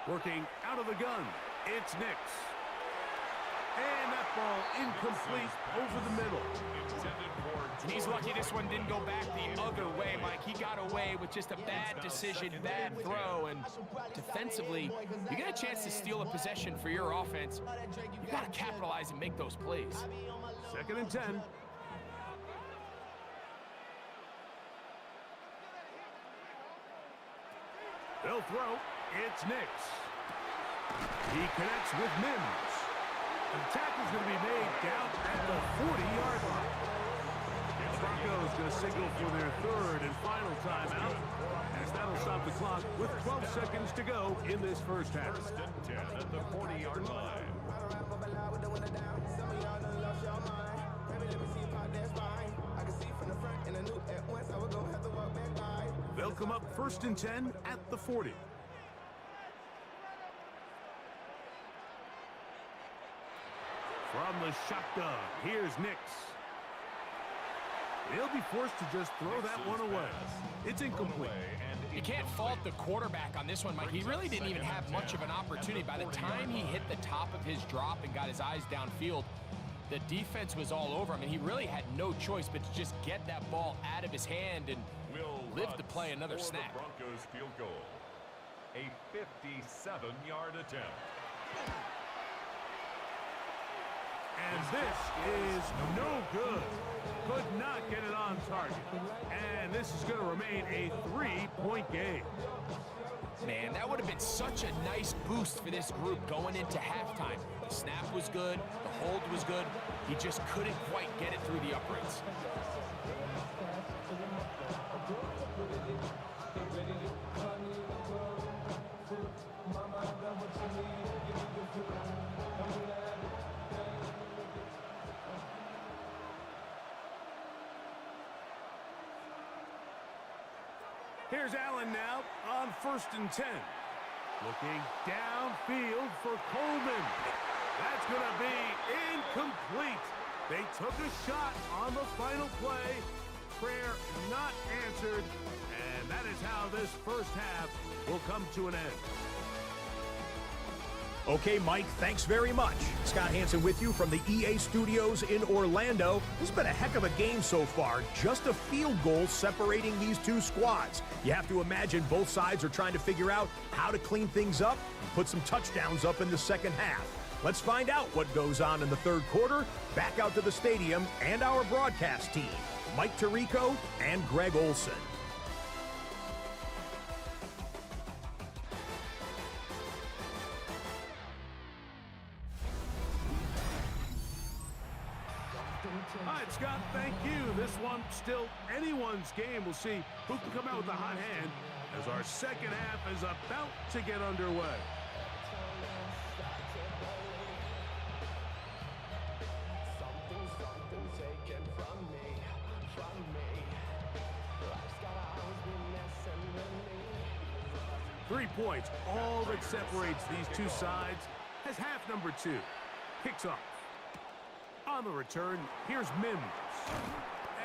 Working out of the gun, it's Nix. And that ball incomplete over the middle. And he's lucky this one didn't go back the other way, Mike. He got away with just a bad decision, bad throw, and defensively, you get a chance to steal a possession for your offense. You got to capitalize and make those plays. 2nd and 10. They'll throw. It's Nix. He connects with Mims. The tackle's going to be made down at the 40-yard line. The Broncos going to signal for their 3rd and final timeout, as that'll stop the clock with 12 seconds to go in this first half. 1st and 10 at the 40-yard line. They'll come up 1st and 10 at the 40. From the shotgun, here's Nix. He'll be forced to just throw that one away. It's incomplete. You can't fault the quarterback on this one, Mike. He really didn't even have much of an opportunity. By the time he hit the top of his drop and got his eyes downfield, the defense was all over him, and he really had no choice but to just get that ball out of his hand and live to play another snap. The Broncos field goal. A 57-yard attempt. And this is no good. Could not get it on target. And this is going to remain a 3-point game. Man, that would have been such a nice boost for this group going into halftime. The snap was good. The hold was good. He just couldn't quite get it through the uprights. Here's Allen now on 1st and 10. Looking downfield for Coleman. That's going to be incomplete. They took a shot on the final play. Prayer not answered. And that is how this first half will come to an end. Okay, Mike, thanks very much. Scott Hansen with you from the EA Studios in Orlando. This has been a heck of a game so far. Just a field goal separating these two squads. You have to imagine both sides are trying to figure out how to clean things up and put some touchdowns up in the second half. Let's find out what goes on in the third quarter. Back out to the stadium and our broadcast team, Mike Tirico and Greg Olson. All right, Scott, thank you. This one still anyone's game. We'll see who can come out with a hot hand as our second half is about to get underway. Three points, all that separates these two sides, as half number 2 kicks off. On the return, here's Mims.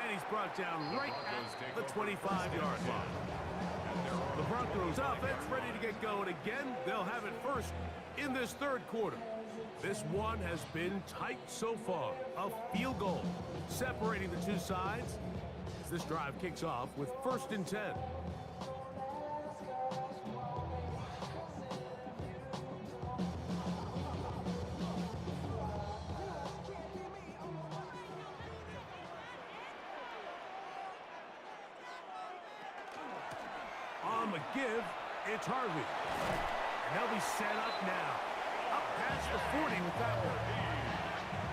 And he's brought down right at the 25-yard line. The Broncos offense ready to get going again. They'll have it first in this third quarter. This one has been tight so far. A field goal separating the two sides as this drive kicks off with 1st and 10. On the give, it's Harvey. And they'll be set up now. Up past the 40 with that one.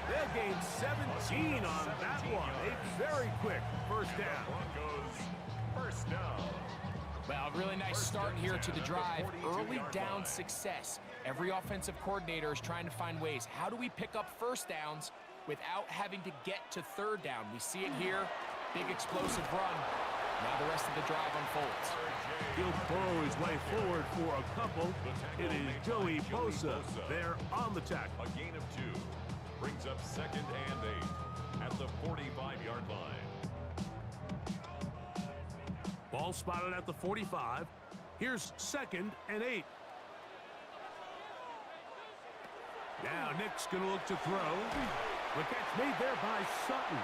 They'll gain 17 on that one. A very quick 1st down. Broncos, 1st down. Well, really nice start here to the drive. Early down success. Every offensive coordinator is trying to find ways. How do we pick up 1st downs without having to get to 3rd down? We see it here. Big explosive run. Now the rest of the drive unfolds. He'll burrow his way forward for a couple. It is Joey Bosa there on the tackle. A gain of 2. Brings up 2nd and 8 at the 45-yard line. Ball spotted at the 45. Here's 2nd and 8. Now Nick's going to look to throw. The catch made there by Sutton.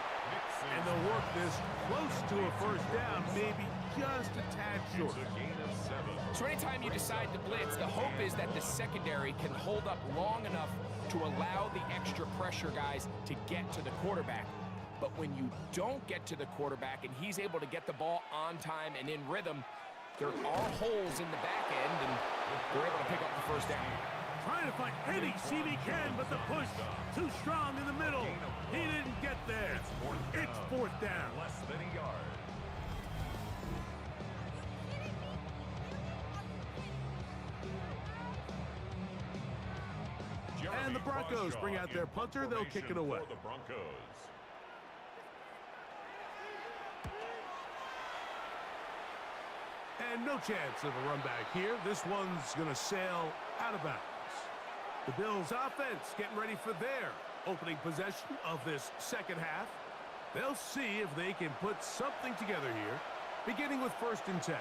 And they'll work this close to a 1st down, maybe just a tad short. It's a gain of 7. So anytime you decide to blitz, the hope is that the secondary can hold up long enough to allow the extra pressure guys to get to the quarterback. But when you don't get to the quarterback and he's able to get the ball on time and in rhythm, there are holes in the back end, and they're able to pick up the 1st down. Trying to find any seam he can, but the push too strong in the middle. He didn't get there. It's 4th down. Less than a yard. And the Broncos bring out their punter. They'll kick it away. For the Broncos. And no chance of a run back here. This one's going to sail out of bounds. The Bills offense getting ready for their opening possession of this 2nd half. They'll see if they can put something together here, beginning with 1st and 10.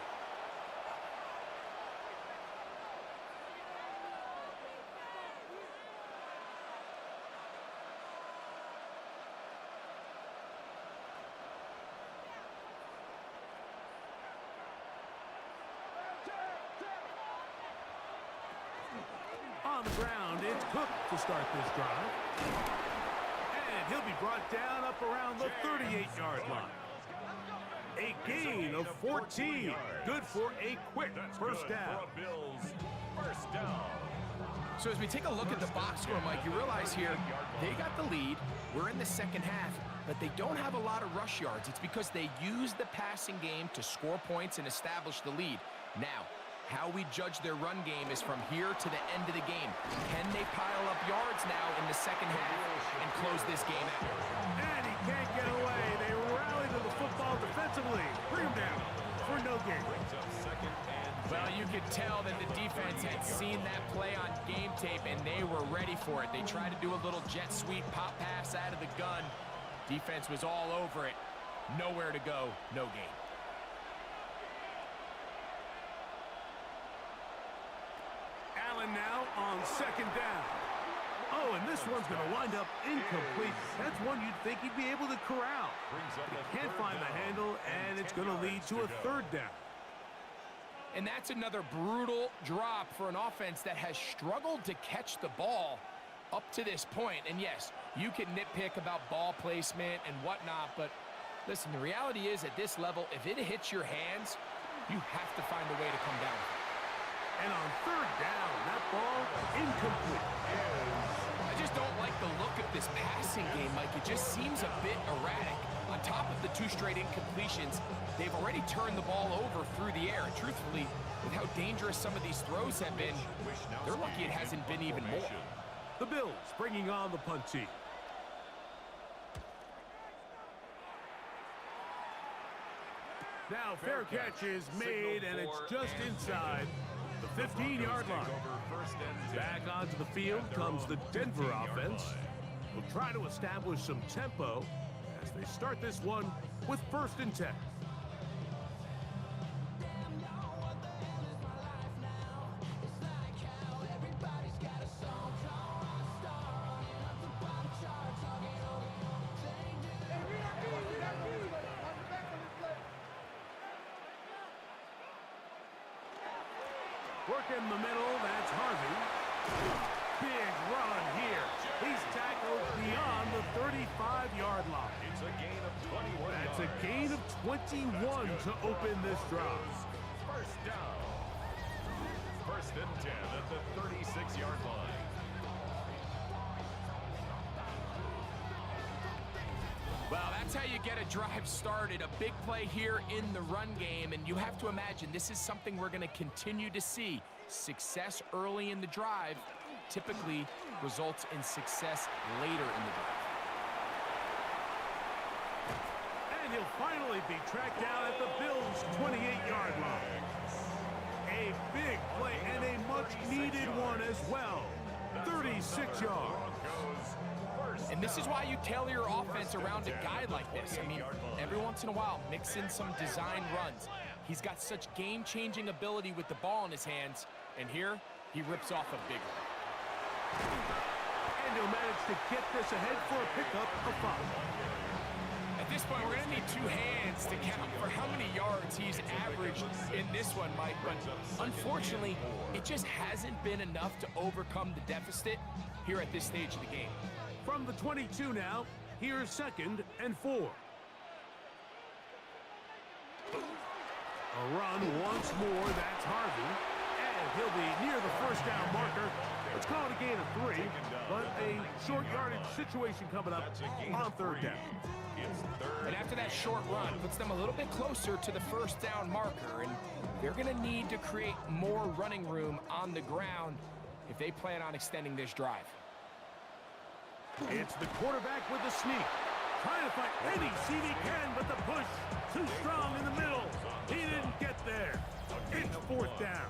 On the ground, it's Cook to start this drive. And he'll be brought down up around the 38-yard line. A gain of 14. Good for a quick 1st down. Bills, 1st down. So as we take a look at the box score, Mike, you realize here they got the lead. We're in the 2nd half, but they don't have a lot of rush yards. It's because they use the passing game to score points and establish the lead. Now, how we judge their run game is from here to the end of the game. Can they pile up yards now in the 2nd half and close this game out? And he can't get away. They rally to the football defensively. Bring him down for no gain. Brings up 2nd and 10. Well, you could tell that the defense had seen that play on game tape, and they were ready for it. They tried to do a little jet sweep pop pass out of the gun. Defense was all over it. Nowhere to go, no gain. Allen now on 2nd down. Oh, and this one's going to wind up incomplete. That's one you'd think he'd be able to corral. He can't find the handle, and it's going to lead to a 3rd down. And that's another brutal drop for an offense that has struggled to catch the ball up to this point. And yes, you can nitpick about ball placement and whatnot, but listen, the reality is at this level, if it hits your hands, you have to find a way to come down. And on 3rd down, that ball incomplete. I just don't like the look of this passing game, Mike. It just seems a bit erratic. On top of the 2 straight incompletions, they've already turned the ball over through the air. And truthfully, with how dangerous some of these throws have been, they're lucky it hasn't been even more. The Bills bringing on the punt team. Now, fair catch is made, and it's just inside the 15-yard line. Back onto the field comes the Denver offense. We'll try to establish some tempo as they start this one with 1st and 10. Working the middle, that's Harvey. Big run here. He's tackled beyond the 35-yard line. It's a gain of 21 That's yards. a gain of 21 to open this drive. First down. First and 10 at the 36-yard line. Well, that's how you get a drive started. A big play here in the run game, and you have to imagine this is something we're going to continue to see. Success early in the drive typically results in success later in the drive. And he'll finally be tracked down at the Bills' 28-yard line. A big play and a much-needed one as well. 36 yards. And this is why you tailor your offense around a guy like this. I mean, every once in a while, mix in some design runs. He's got such game-changing ability with the ball in his hands, and here, he rips off a big one. And he'll manage to get this ahead for a pickup of 5. At this point, we're going to need 2 hands to count for how many yards he's averaged in this one, Mike. But unfortunately, it just hasn't been enough to overcome the deficit here at this stage of the game. From the 22 now, here's 2nd and 4. A run once more, that's Harvey. And he'll be near the first down marker. Let's call it a gain of 3, but a short yardage situation coming up on 3rd down. And after that short run, puts them a little bit closer to the first down marker, and they're going to need to create more running room on the ground if they plan on extending this drive. It's the quarterback with the sneak. Trying to find any seat he can, but the push too strong in the middle. He didn't get there. It's 4th down.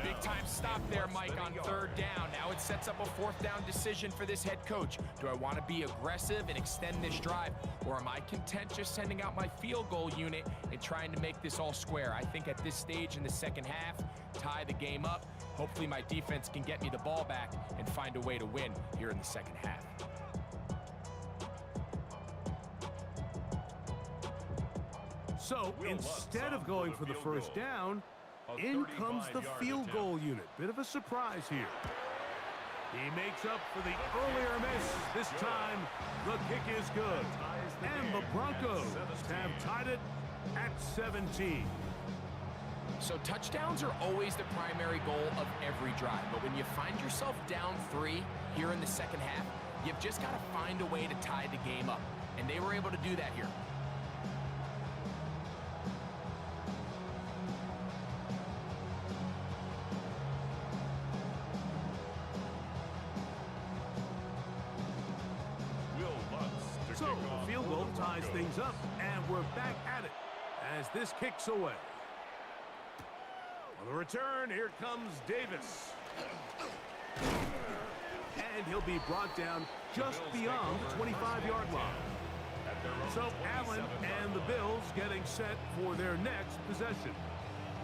Big time stop there, Mike, on 3rd down. Now it sets up a 4th down decision for this head coach. Do I want to be aggressive and extend this drive, or am I content just sending out my field goal unit and trying to make this all square? I think at this stage in the second half, tie the game up. Hopefully my defense can get me the ball back and find a way to win here in the second half. So instead of going for the first down, in comes the field goal unit. Bit of a surprise here. He makes up for the earlier miss. This time, the kick is good. And the Broncos have tied it at 17. So touchdowns are always the primary goal of every drive. But when you find yourself down 3 here in the second half, you've just got to find a way to tie the game up. And they were able to do that here. So the field goal ties things up, and we're back at it as this kicks away. On the return, here comes Davis. And he'll be brought down just beyond the 25-yard line. So Allen and the Bills getting set for their next possession.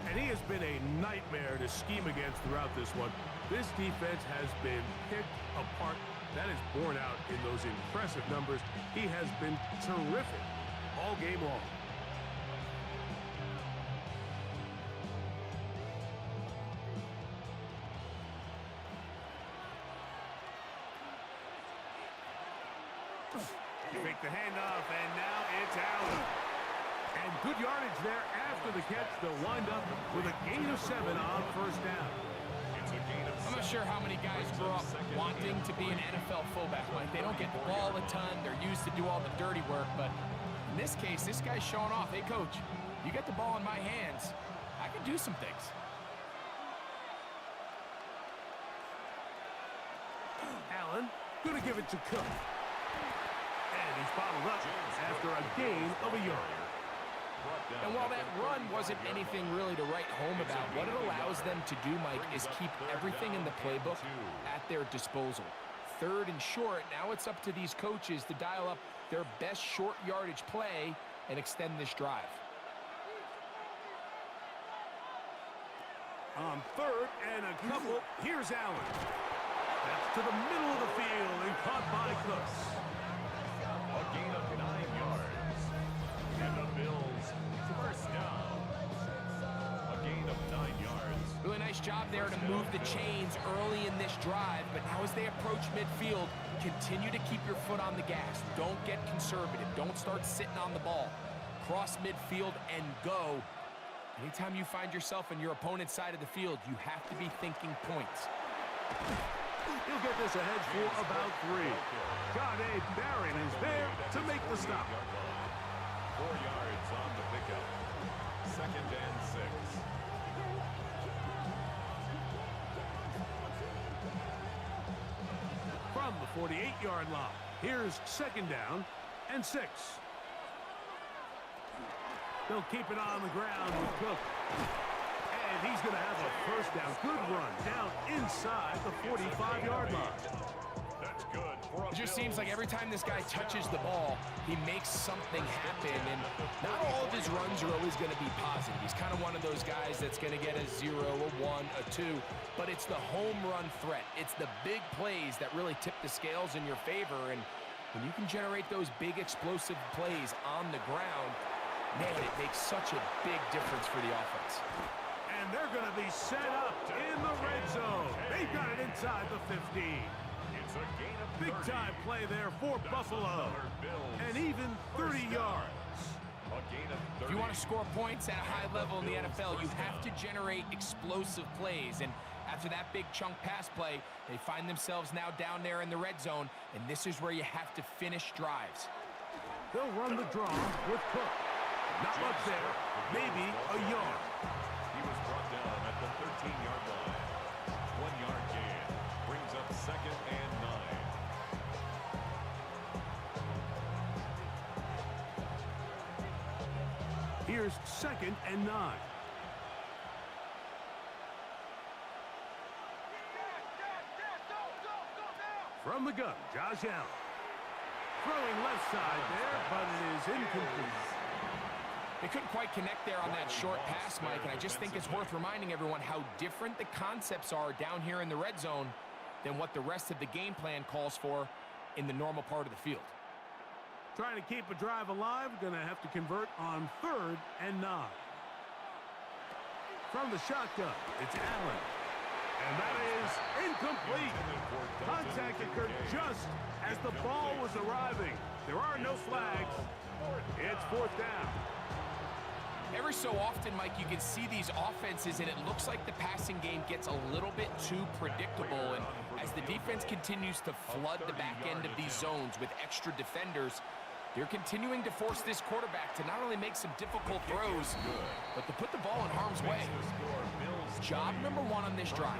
And he has been a nightmare to scheme against throughout this one. This defense has been picked apart. That is borne out in those impressive numbers. He has been terrific all game long. You make the handoff, and now it's Allen. And good yardage there after the catch. They'll wind up with a gain of 7 on first down. I'm not sure how many guys grow up wanting to be an NFL fullback. Like, they don't get the ball a ton. They're used to do all the dirty work. But in this case, this guy's showing off. Hey, coach, you get the ball in my hands. I can do some things. Allen, going to give it to Cook. And he's bottled up after a gain of a yard. And while that run wasn't anything really to write home about, what it allows them to do, Mike, is keep everything in the playbook at their disposal. 3rd and short, now it's up to these coaches to dial up their best short yardage play and extend this drive. On 3rd and a couple, here's Allen. That's to the middle of the field and caught by Cooks. A gain of 9 yards. And the Bills first down. A gain of 9 yards. Really nice job there to move the chains early in this drive, but now as they approach midfield, continue to keep your foot on the gas. Don't get conservative. Don't start sitting on the ball. Cross midfield and go. Anytime you find yourself on your opponent's side of the field, you have to be thinking points. He'll get this ahead for about 3. Jahdae Barron is there to make the stop. 4 yards on the pickup. 2nd and 6. From the 48-yard line, here's 2nd down and 6. They'll keep it on the ground with Cook. And he's going to have a first down. Good run down inside the 45-yard line. That's good. It just seems like every time this guy touches the ball, he makes something happen. And not all of his runs are always going to be positive. He's kind of one of those guys that's going to get a 0, a 1, a 2. But it's the home run threat. It's the big plays that really tip the scales in your favor. And when you can generate those big explosive plays on the ground, man, it makes such a big difference for the offense. And they're going to be set up in the red zone. They've got it inside the 15. It's a gain of 30. Big-time play there for Buffalo. And even 30 yards. A gain of 30. If you want to score points at a high level in the NFL, you have to generate explosive plays. And after that big chunk pass play, they find themselves now down there in the red zone. And this is where you have to finish drives. They'll run the draw with Cook. Not much there, maybe a yard. He was brought down at the 13-yard line. 1-yard gain brings up 2nd and 9. Here's 2nd and 9. From the gun, Josh Allen. Throwing left side there, but it is incomplete. They couldn't quite connect there on that short pass, Mike, and I just think it's worth reminding everyone how different the concepts are down here in the red zone than what the rest of the game plan calls for in the normal part of the field. Trying to keep a drive alive, going to have to convert on 3rd and 9. From the shotgun, it's Allen. And that is incomplete. Contact occurred just as the ball was arriving. There are no flags. It's 4th down. Every so often, Mike, you can see these offenses, and it looks like the passing game gets a little bit too predictable. And as the defense continues to flood the back end of these zones with extra defenders, they're continuing to force this quarterback to not only make some difficult throws, but to put the ball in harm's way. Job number 1 on this drive,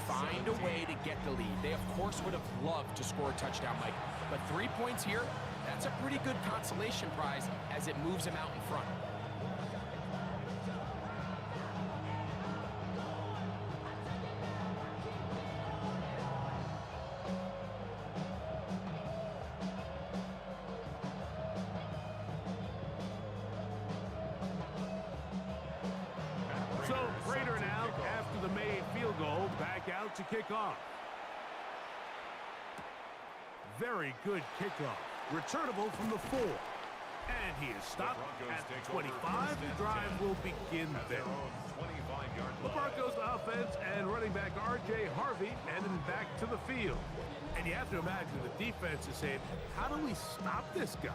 find a way to get the lead. They, of course, would have loved to score a touchdown, Mike. But 3 points here, that's a pretty good consolation prize as it moves them out in front. So, Raider now, after the made field goal, back out to kick off. Very good kickoff. Returnable from the 4. And he is stopped at 25. The drive will begin there. The Broncos offense and running back R.J. Harvey heading back to the field. And you have to imagine the defense is saying, how do we stop this guy?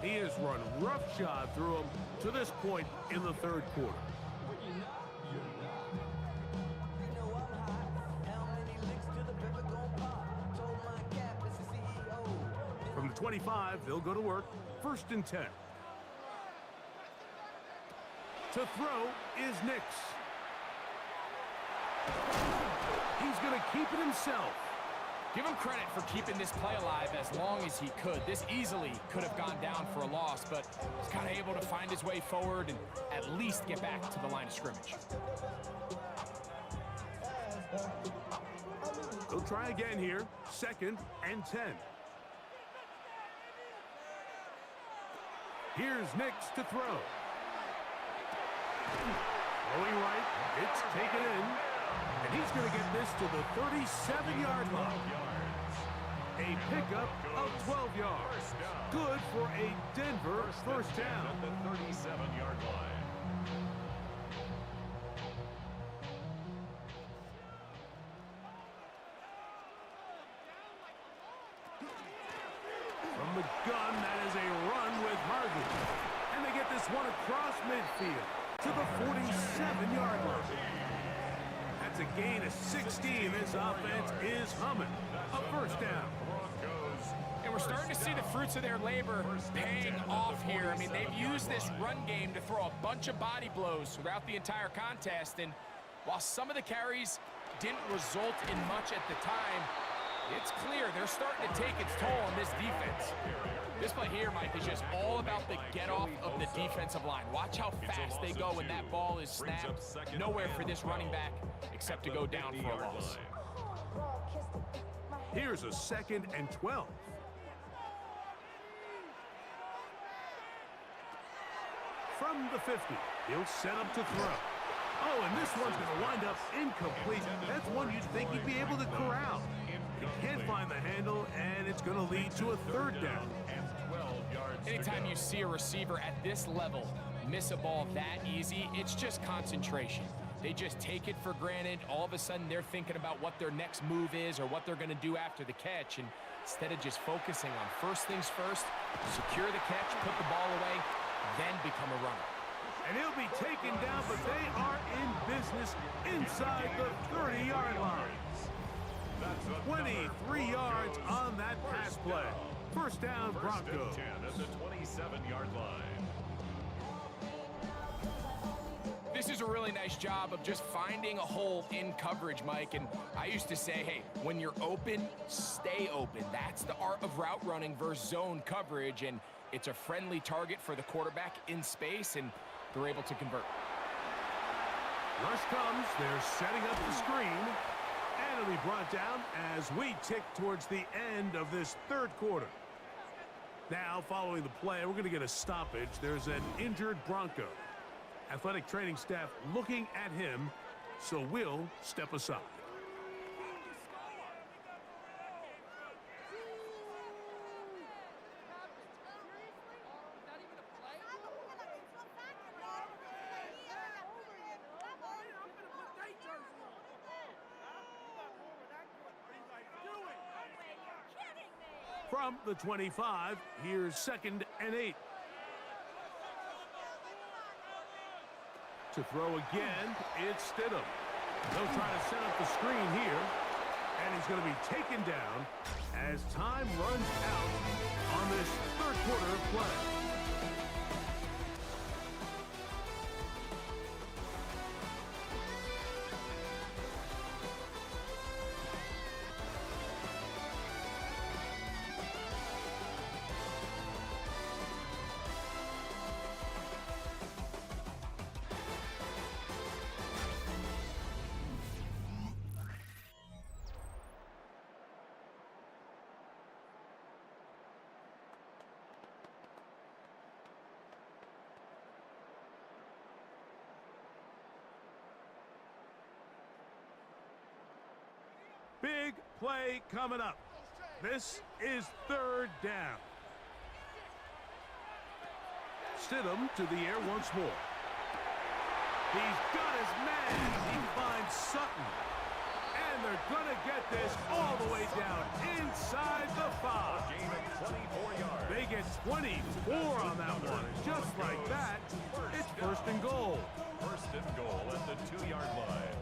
He has run roughshod through him to this point in the 3rd quarter. From the 25, they'll go to work. 1st and 10. To throw is Nix. He's going to keep it himself. Give him credit for keeping this play alive as long as he could. This easily could have gone down for a loss, but he's kind of able to find his way forward and at least get back to the line of scrimmage. They'll try again here. 2nd and 10. Here's Nix to throw. Throwing right, it's taken in. And he's going to get this to the 37-yard line. A pickup of 12 yards. Good for a Denver first down. At the 37-yard line. midfield to the 47-yard line. That's a gain of 16. This offense is humming. A first down. And we're starting to see the fruits of their labor paying off here. I mean, they've used this run game to throw a bunch of body blows throughout the entire contest. And while some of the carries didn't result in much at the time, it's clear they're starting to take its toll on this defense. This play here, Mike, is just all about the get-off of the defensive line. Watch how fast they go when that ball is snapped. Nowhere for this running back except to go down for a loss. Here's a 2nd and 12. From the 50, he'll set up to throw. Oh, and this one's going to wind up incomplete. That's one you'd think he'd be able to corral. He can't find the handle, and it's going to lead to a 3rd down. Anytime you see a receiver at this level miss a ball that easy, it's just concentration. They just take it for granted. All of a sudden, they're thinking about what their next move is or what they're going to do after the catch. And instead of just focusing on first things first, secure the catch, put the ball away, then become a runner. And he'll be taken down, but they are in business inside the 30-yard line. 23 yards on that pass play. First down, Broncos. 10 at the 27-yard line. This is a really nice job of just finding a hole in coverage, Mike. And I used to say, hey, when you're open, stay open. That's the art of route running versus zone coverage. And it's a friendly target for the quarterback in space, and they're able to convert. Rush comes. They're setting up the screen. And it'll be brought down as we tick towards the end of this 3rd quarter. Now, following the play, we're going to get a stoppage. There's an injured Bronco. Athletic training staff looking at him, so we'll step aside. From the 25, here's 2nd and 8. To throw again, it's Stidham. They'll try to set up the screen here, and he's going to be taken down as time runs out on this 3rd quarter of play. Big play coming up. This is 3rd down. Stidham to the air once more. He's got his man. He finds Sutton. And they're going to get this all the way down inside the 5. Gain of 24 yards. They get 24 on that one. Just like that, it's 1st and goal. 1st and goal at the 2-yard line.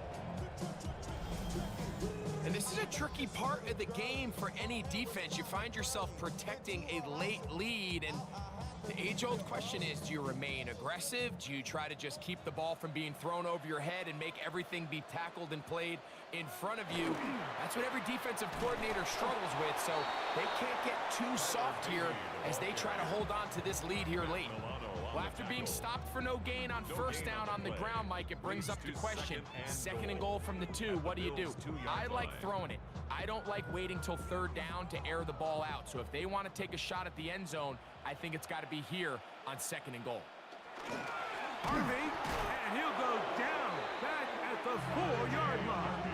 And this is a tricky part of the game for any defense. You find yourself protecting a late lead, and the age-old question is, do you remain aggressive? Do you try to just keep the ball from being thrown over your head and make everything be tackled and played in front of you? That's what every defensive coordinator struggles with, so they can't get too soft here as they try to hold on to this lead here late. Well, after being stopped for no gain on 1st down on the ground, Mike, it brings up the question. 2nd and goal from the 2, what do you do? I like throwing it. I don't like waiting till 3rd down to air the ball out. So if they want to take a shot at the end zone, I think it's got to be here on 2nd and goal. Harvey, and he'll go down back at the 4-yard line.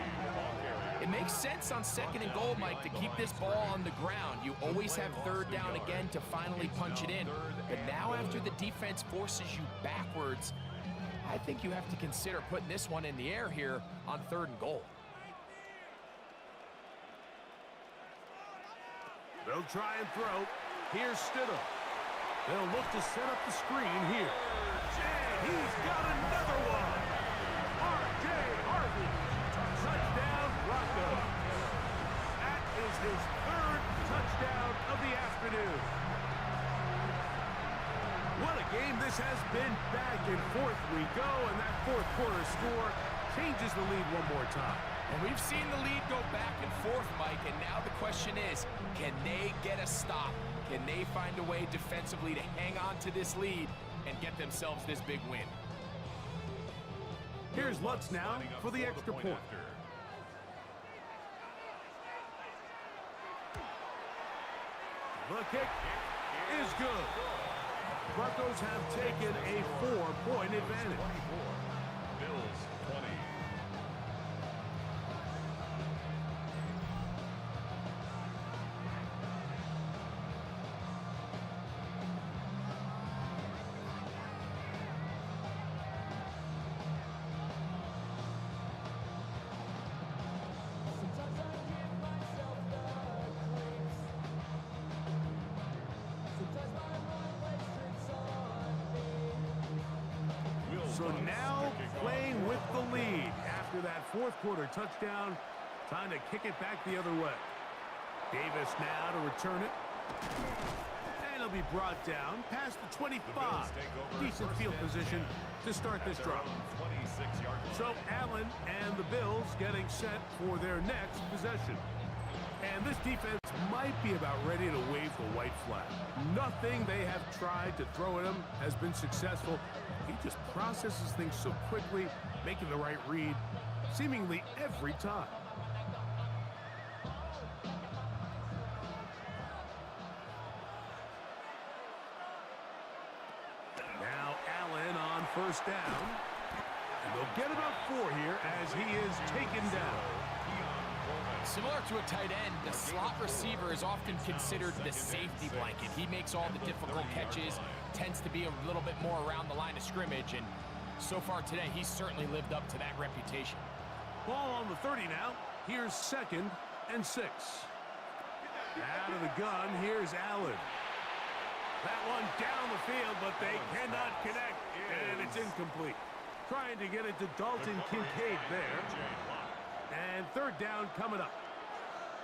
It makes sense on 2nd and goal, Mike, to keep this ball on the ground. You always have 3rd down again to finally punch it in. But now after the defense forces you backwards, I think you have to consider putting this one in the air here on 3rd and goal. They'll try and throw. Here's Stidham. They'll look to set up the screen here. He's got another one. R.J. Harvey. Touchdown, Broncos. That is his third touchdown of the afternoon. What a game this has been. Back and forth we go, and that fourth quarter score changes the lead one more time. And we've seen the lead go back and forth, Mike, and now the question is, can they get a stop? Can they find a way defensively to hang on to this lead and get themselves this big win? Here's Lutz now for the extra point. The kick is good. Broncos have taken a 4-point advantage. Bills 20. So now playing with the lead after that fourth quarter touchdown. Time to kick it back the other way. Davis now to return it. And it'll be brought down past the 25. Decent field position to start this drive. So Allen and the Bills getting set for their next possession. And this defense might be about ready to wave the white flag. Nothing they have tried to throw at him has been successful. He just processes things so quickly, making the right read seemingly every time. Now Allen on first down. And they'll get about 4 here as he is taken down. Similar to a tight end, the slot receiver is often considered the safety blanket. He makes all the difficult catches, tends to be a little bit more around the line of scrimmage, and so far today, he's certainly lived up to that reputation. Ball on the 30 now. Here's 2nd and 6. Out of the gun, here's Allen. That one down the field, but they cannot connect, and it's incomplete. Trying to get it to Dalton Kincaid there. And 3rd down coming up.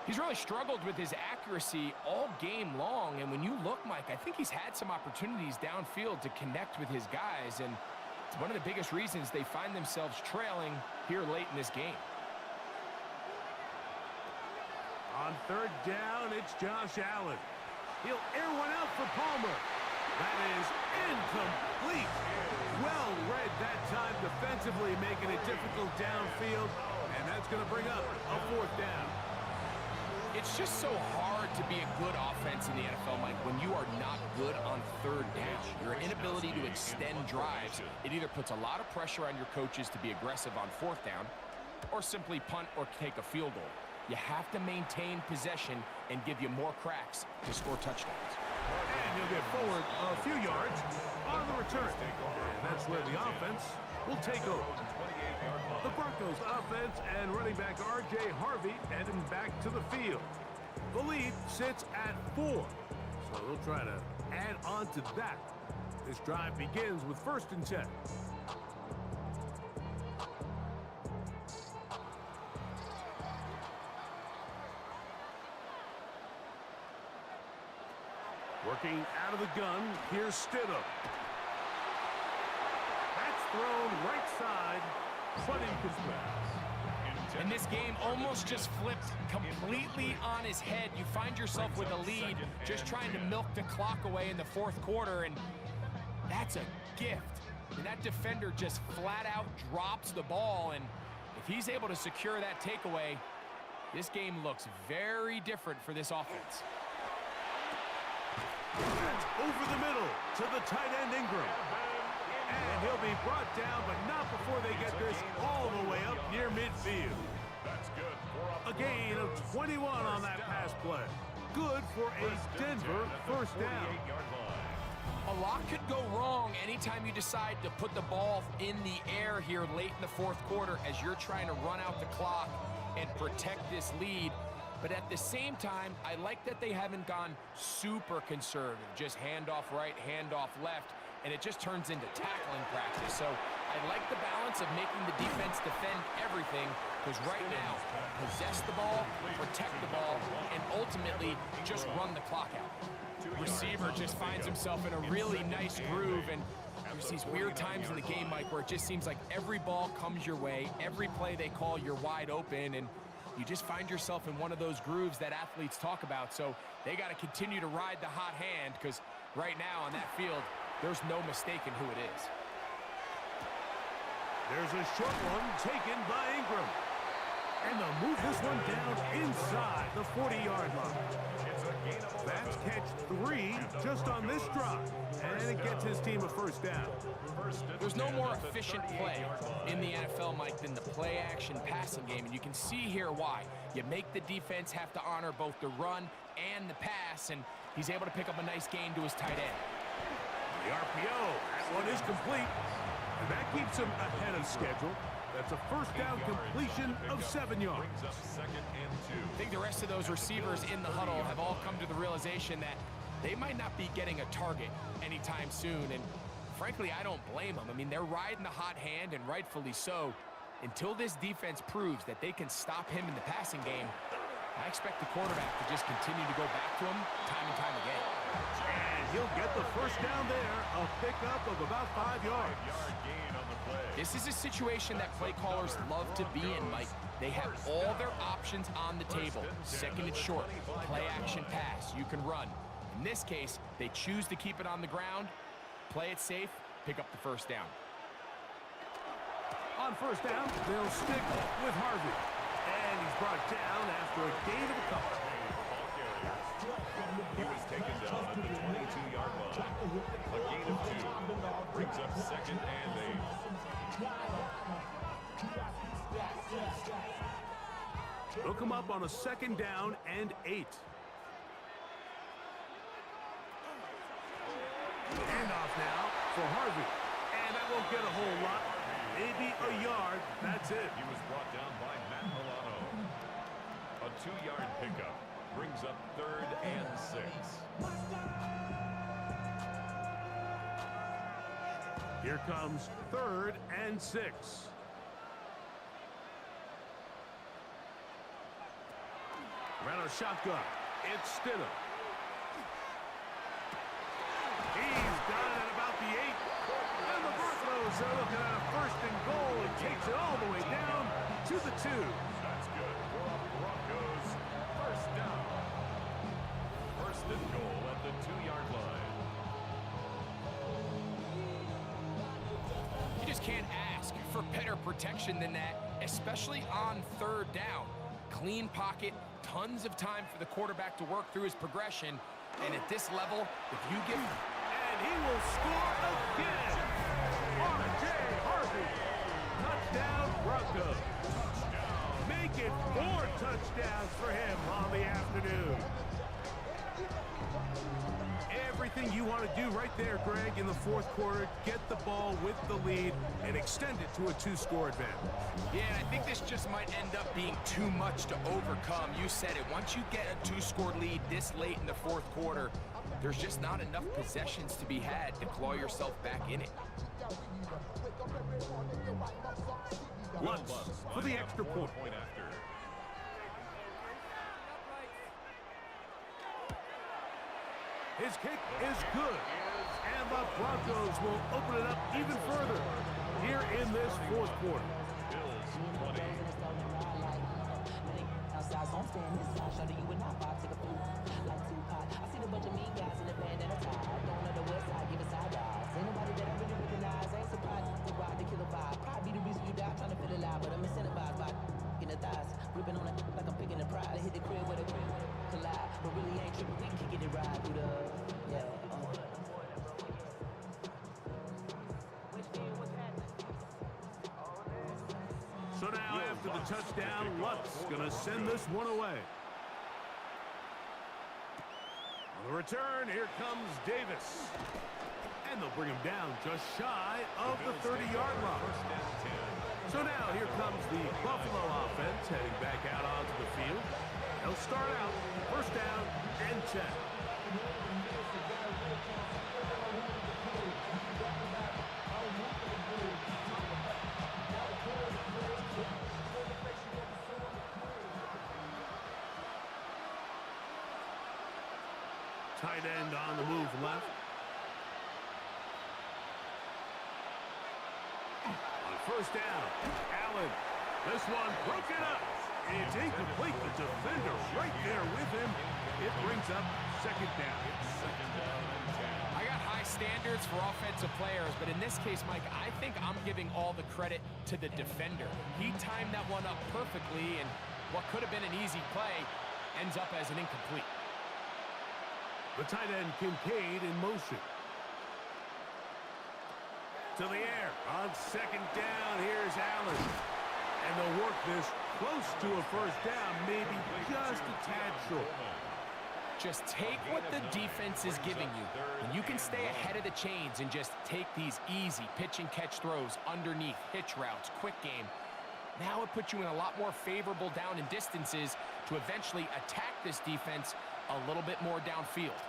He's really struggled with his accuracy all game long, and when you look, Mike, I think he's had some opportunities downfield to connect with his guys, and it's one of the biggest reasons they find themselves trailing here late in this game. On 3rd down, it's Josh Allen. He'll air one out for Palmer. That is incomplete. Well read that time defensively, making it difficult downfield, and that's going to bring up a 4th down. It's just so hard to be a good offense in the NFL, Mike, when you are not good on 3rd down. Your inability to extend drives, it either puts a lot of pressure on your coaches to be aggressive on 4th down or simply punt or take a field goal. You have to maintain possession and give you more cracks to score touchdowns. And he'll get forward a few yards on the return. And that's where the offense will take over. The Broncos offense and running back R.J. Harvey heading back to the field. The lead sits at 4. So they'll try to add on to that. This drive begins with 1st and 10. Working out of the gun, here's Stidham. That's thrown right side, but incomplete. And this game almost just flipped completely on his head. You find yourself with a lead, just trying to milk the clock away in the 4th quarter, and that's a gift. And that defender just flat out drops the ball, and if he's able to secure that takeaway, this game looks very different for this offense. That's over the middle to the tight end Ingram. And he'll be brought down, but not before they get this all the way up near midfield. That's good. A gain of 21 on that pass play. Good for a Denver 1st down. A lot could go wrong anytime you decide to put the ball in the air here late in the 4th quarter as you're trying to run out the clock and protect this lead. But at the same time, I like that they haven't gone super conservative. Just handoff right, handoff left, and it just turns into tackling practice. So I like the balance of making the defense defend everything, because right now, possess the ball, protect the ball, and ultimately just run the clock out. Receiver just finds himself in a really nice groove, and there's these weird times in the game, Mike, where it just seems like every ball comes your way, every play they call, you're wide open, and you just find yourself in one of those grooves that athletes talk about. So they got to continue to ride the hot hand, because right now on that field, there's no mistaking who it is. There's a short one taken by Ingram. And they'll move this one down inside the 40-yard line. That's catch 3 just on this drive. And it gets his team a first down. There's no more efficient play in the NFL, Mike, than the play-action passing game. And you can see here why. You make the defense have to honor both the run and the pass, and he's able to pick up a nice gain to his tight end. The RPO, that one is complete. And that keeps him ahead of schedule. That's a first down completion of 7 yards. I think the rest of those receivers in the huddle have all come to the realization that they might not be getting a target anytime soon. And frankly, I don't blame them. I mean, they're riding the hot hand, and rightfully so. Until this defense proves that they can stop him in the passing game, I expect the quarterback to just continue to go back to him time and time again. And he'll get the first down there, a pickup of about 5 yards. This is a situation that play callers love to be in, Mike. They have all their options on the table. Second and short, play action pass, you can run. In this case, they choose to keep it on the ground, play it safe, pick up the first down. On first down, they'll stick with Harvey. And he's brought down after a gain of a couple. He was taken down at the 22-yard line. A gain of 2 brings up second and 8. They'll come up on a second down and 8. Handoff now for Harvey. And that won't get a whole lot. Maybe a yard. That's it. He was brought down by Matt Milano. A 2-yard pickup brings up third and 6. Here comes third and 6. Ran a shotgun. It's Stidham. He's got it at about the 8. And the Broncos are looking at a first and goal. It takes it all the way down to the 2. That's good. Broncos first down. First and goal at the 2-yard line. You just can't ask for better protection than that, especially on third down. Clean pocket, tons of time for the quarterback to work through his progression. And at this level, if you give... And he will score again. R.J. Harvey. Touchdown, Broncos. Make it 4 touchdowns for him on the afternoon. Everything you want to do right there, Greg, in the fourth quarter. Get the ball with the lead and extend it to a 2-score advantage. Yeah, and I think this just might end up being too much to overcome. You said it. Once you get a 2-score lead this late in the fourth quarter, there's just not enough possessions to be had to claw yourself back in it. Lutz for the extra point. After. His kick is good. And the Broncos will open it up even further here in this fourth quarter. Bills 20. So now after the touchdown, Lutz gonna send this one away. On the return, here comes Davis. And they'll bring him down just shy of the 30-yard line. So now here comes the Buffalo offense heading back out onto the field. They'll start out first down and 10. Tight end on the move left. On first down, Allen. This one broken up. It's incomplete. The defender right there with him. It brings up second down. I got high standards for offensive players, but in this case, Mike, I think I'm giving all the credit to the defender. He timed that one up perfectly, and what could have been an easy play ends up as an incomplete. The tight end, Kincaid, in motion. To the air. On second down, here's Allen. And they'll work this close to a first down, maybe just a tad short. Just take what the defense is giving you, and you can stay ahead of the chains and just take these easy pitch-and-catch throws underneath, hitch routes, quick game. Now it puts you in a lot more favorable down and distances to eventually attack this defense a little bit more downfield.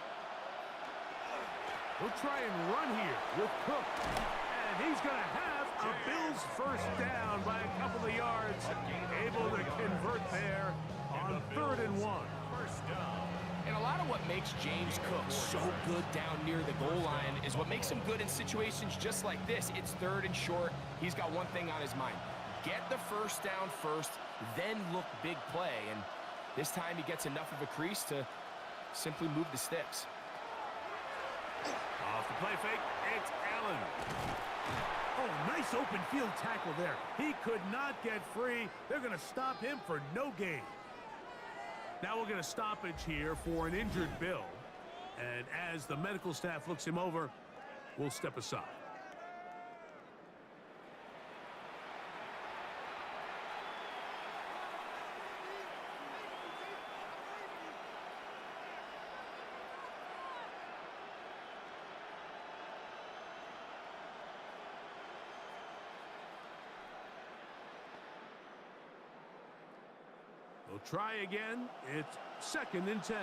We'll try and run here with Cook. And he's going to have a Bills first down by a couple of yards. Able to convert there on 3rd and 1. First down. And a lot of what makes James Cook so good down near the goal line is what makes him good in situations just like this. It's 3rd and short. He's got one thing on his mind. Get the first down first, then look big play. And this time he gets enough of a crease to simply move the sticks. Off the play fake, it's Allen. Oh, nice open field tackle there. He could not get free. They're going to stop him for no gain. Now we'll get a stoppage here for an injured Bill. And as the medical staff looks him over, we'll step aside. We'll try again. It's 2nd and 10.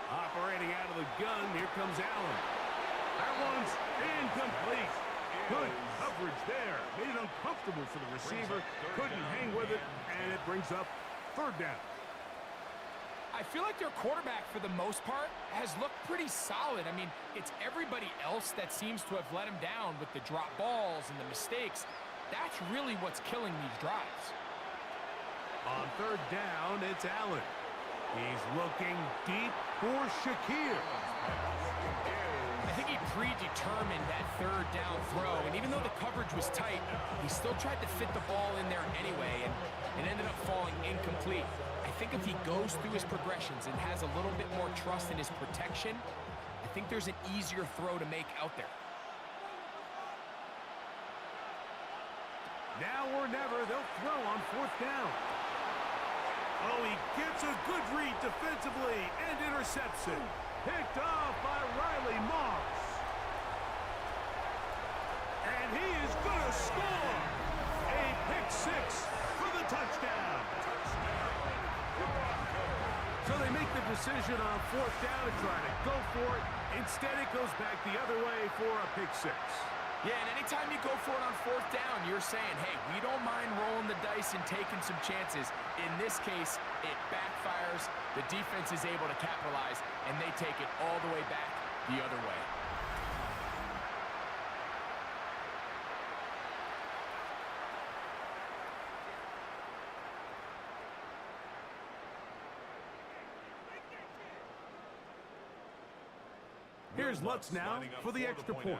Operating out of the gun, here comes Allen. That one's incomplete. Good coverage there. Made it uncomfortable for the receiver. Couldn't hang with it, and it brings up 3rd down. I feel like their quarterback, for the most part, has looked pretty solid. I mean, it's everybody else that seems to have let him down with the drop balls and the mistakes. That's really what's killing these drives. On 3rd down, it's Allen. He's looking deep for Shakir. I think he predetermined that 3rd down throw, and even though the coverage was tight, he still tried to fit the ball in there anyway, and it ended up falling incomplete. I think if he goes through his progressions and has a little bit more trust in his protection, I think there's an easier throw to make out there. Now or never, they'll throw on 4th down. Oh, he gets a good read defensively and intercepts it. Picked off by Riley Moss. And he is going to score. A pick 6 for the touchdown. So they make the decision on 4th down to try to go for it. Instead, it goes back the other way for a pick 6. Yeah, and anytime you go for it on 4th down, you're saying, hey, we don't mind rolling the dice and taking some chances. In this case, it backfires. The defense is able to capitalize, and they take it all the way back the other way. Here's Lutz now for the extra point.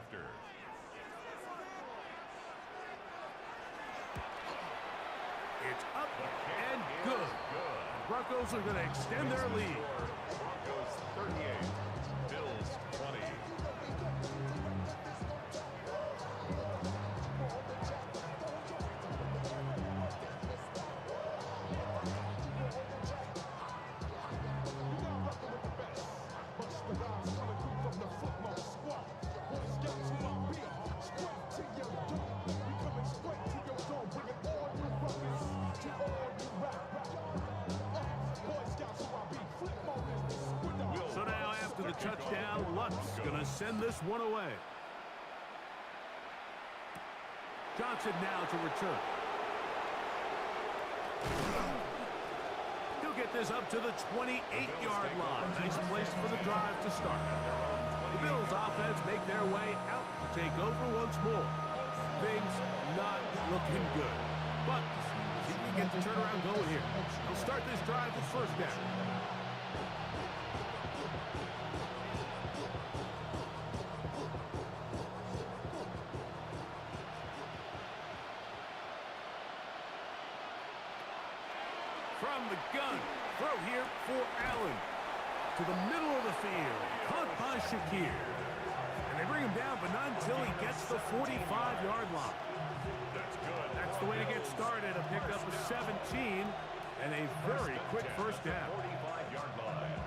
It's up and good. The Broncos are going to extend their lead. Broncos 38, Bills 20. touchdown. Lutz going to send this one away. Johnson now to return. He'll get this up to the 28-yard line. Nice place for the drive to start. The Bills offense make their way out to take over once more. Things not looking good. But see if we get the turnaround going here. They'll start this drive with first down. From the gun, throw here for Allen. To the middle of the field, caught by Shakir. And they bring him down, but not until he gets the 45-yard line. That's good. That's the way to get started. A pickup of 17 and a very quick first down. 45-yard line.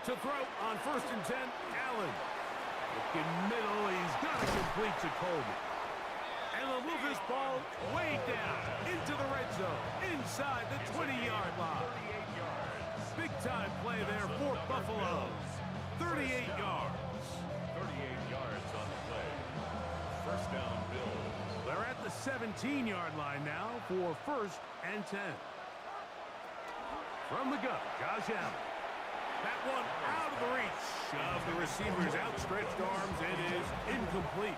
To throw on 1st and 10, Allen. Looking middle, he's got to complete to Coleman. And they'll move this ball way down into the red zone, inside the 20-yard line. 38 yards. Big-time play there for Buffalo. 38 yards. 38 yards on the play. First down, Bills. They're at the 17-yard line now for 1st and 10. From the gun, Josh Allen. That one out of the reach of the receiver's outstretched arms. It is incomplete.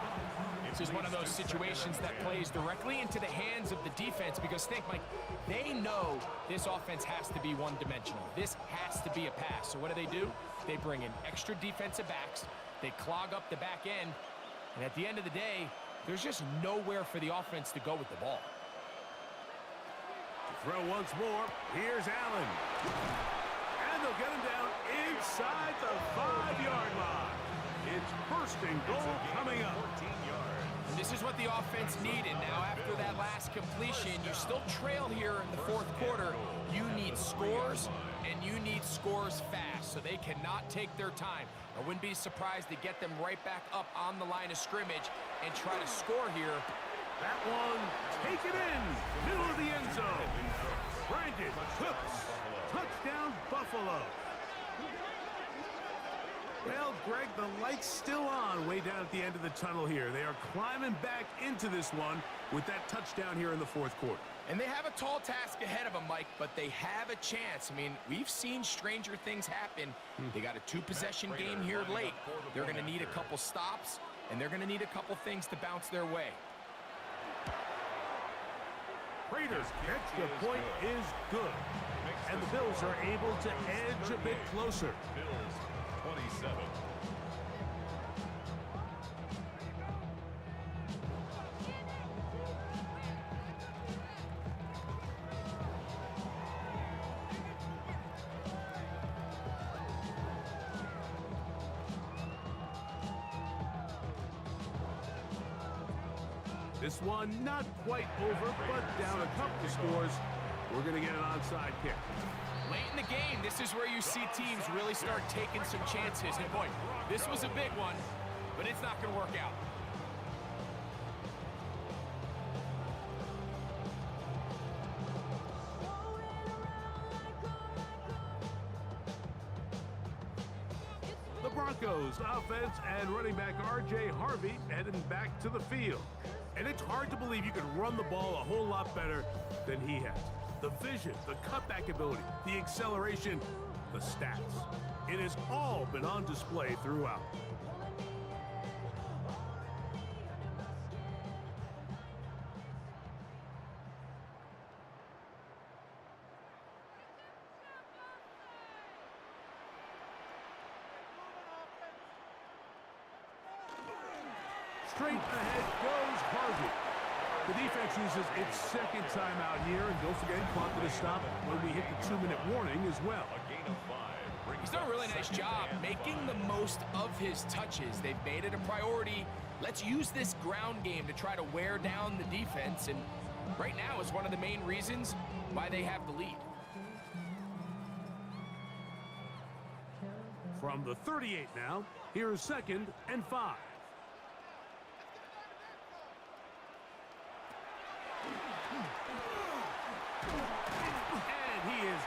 This is one of those situations that plays directly into the hands of the defense because think, Mike, they know this offense has to be one-dimensional. This has to be a pass. So what do? They bring in extra defensive backs. They clog up the back end. And at the end of the day, there's just nowhere for the offense to go with the ball. To throw once more, here's Allen. And they'll get him down inside the 5-yard line. It's 1st and goal coming up. 14 yards. And this is what the offense needed. Now, after that last completion, you still trail here in the 4th quarter. You need scores, and you need scores fast, so they cannot take their time. I wouldn't be surprised to get them right back up on the line of scrimmage and try to score here. That one, take it in, middle of the end zone. Brandon Cooks, touchdown Buffalo. Well, Greg, the light's still on way down at the end of the tunnel here. They are climbing back into this one with that touchdown here in the 4th quarter. And they have a tall task ahead of them, Mike, but they have a chance. I mean, we've seen stranger things happen. They got a 2-possession game here late. They're going to need a couple stops, and they're going to need a couple things to bounce their way. Raiders' extra point is good, and the Bills are able to edge a bit closer. Bills 27. This one not quite over, but down a couple of scores. We're going to get an onside kick. Late in the game, this is where you see teams really start taking some chances. And boy, this was a big one, but it's not going to work out. The Broncos offense and running back R.J. Harvey heading back to the field. And it's hard to believe you can run the ball a whole lot better than he has. The vision, the cutback ability, the acceleration, the stats. It has all been on display throughout. Straight ahead goes Harvey. The defense uses its 2nd timeout here, and don't forget, clock to stop when we hit the 2-minute warning as well. A gain of 5. He's done a really nice job making the most of his touches. They've made it a priority. Let's use this ground game to try to wear down the defense, and right now is one of the main reasons why they have the lead. From the 38 now, here is 2nd and 5.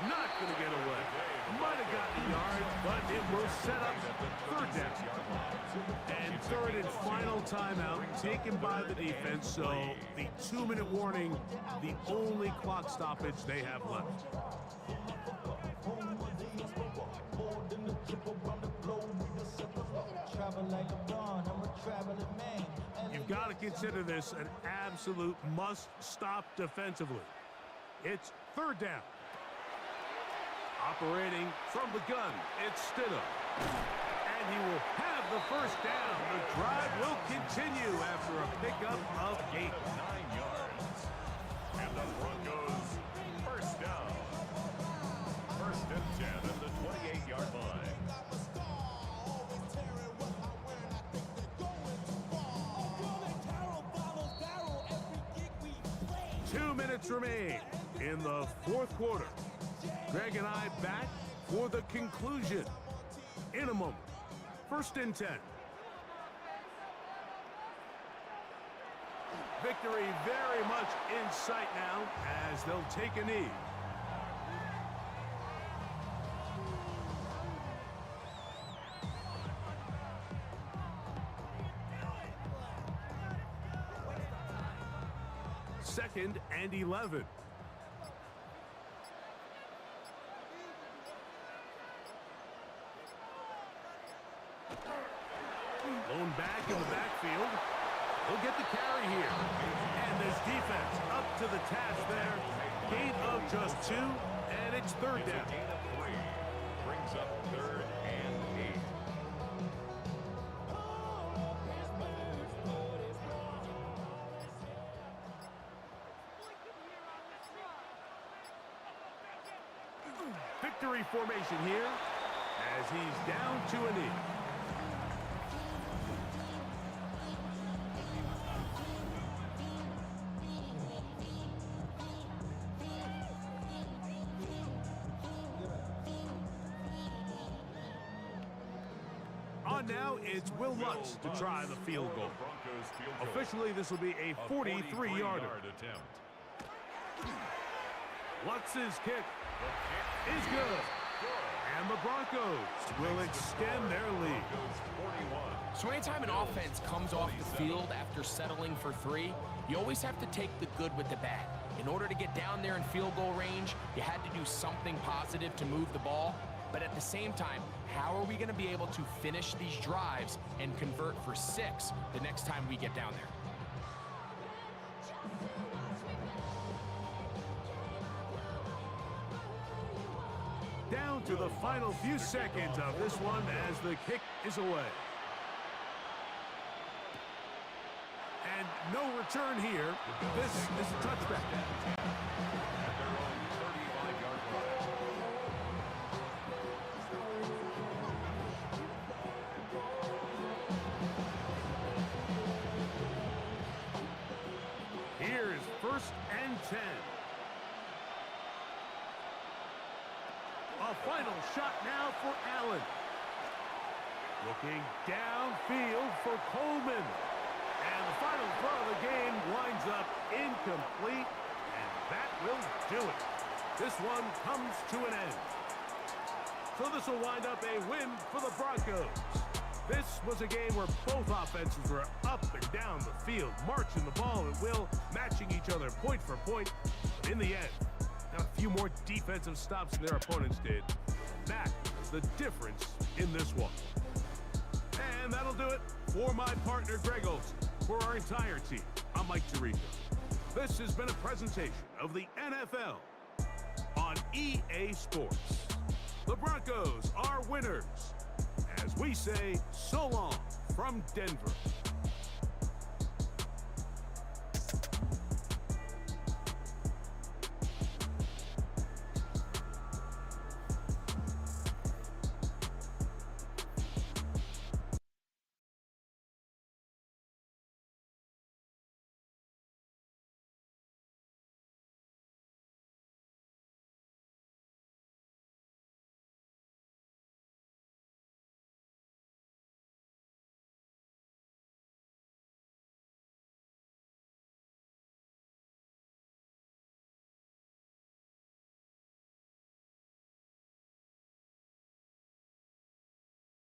not going to get away. Might have gotten a yard, but it will set up third down. And third and final timeout taken by the defense, so the 2-minute warning, the only clock stoppage they have left. You've got to consider this an absolute must-stop defensively. It's third down. Operating from the gun, it's Stidham. And he will have the first down. The drive will continue after a pickup of 8. 9 yards. And the Broncos first down. First and 10 at the 28-yard line. Two minutes remain in the fourth quarter. Greg and I back for the conclusion in a moment. First and 10. Victory very much in sight now as they'll take a knee. Second and 11. Blown back in the backfield. He'll get the carry here. And this defense up to the task there. Gain of just 2, and it's third down. Gain of 3. Brings up third and 8. Victory formation here as he's down to a knee. On now, it's Will Lutz to try the field goal. Officially, this will be a 43-yarder. attempt. Lutz's kick is good. And the Broncos will extend their lead. So anytime an offense comes off the field after settling for 3, you always have to take the good with the bad. In order to get down there in field goal range, you had to do something positive to move the ball. But at the same time, how are we going to be able to finish these drives and convert for 6 the next time we get down there? Down to the final few seconds of this one as the kick is away. And no return here. This is a touchback. At their own 35-yard line. Here's first and 10. A final shot now for Allen. Looking downfield for Coleman. And the final throw of the game winds up incomplete. And that will do it. This one comes to an end. So this will wind up a win for the Broncos. This was a game where both offenses were up and down the field, marching the ball at will, matching each other point for point. But in the end, now a few more defensive stops than their opponents did. That is the difference in this one. And that'll do it for my partner, Greg Olsen. For our entire team, I'm Mike Tirico. This has been a presentation of the NFL on EA Sports. The Broncos are winners. As we say, so long from Denver.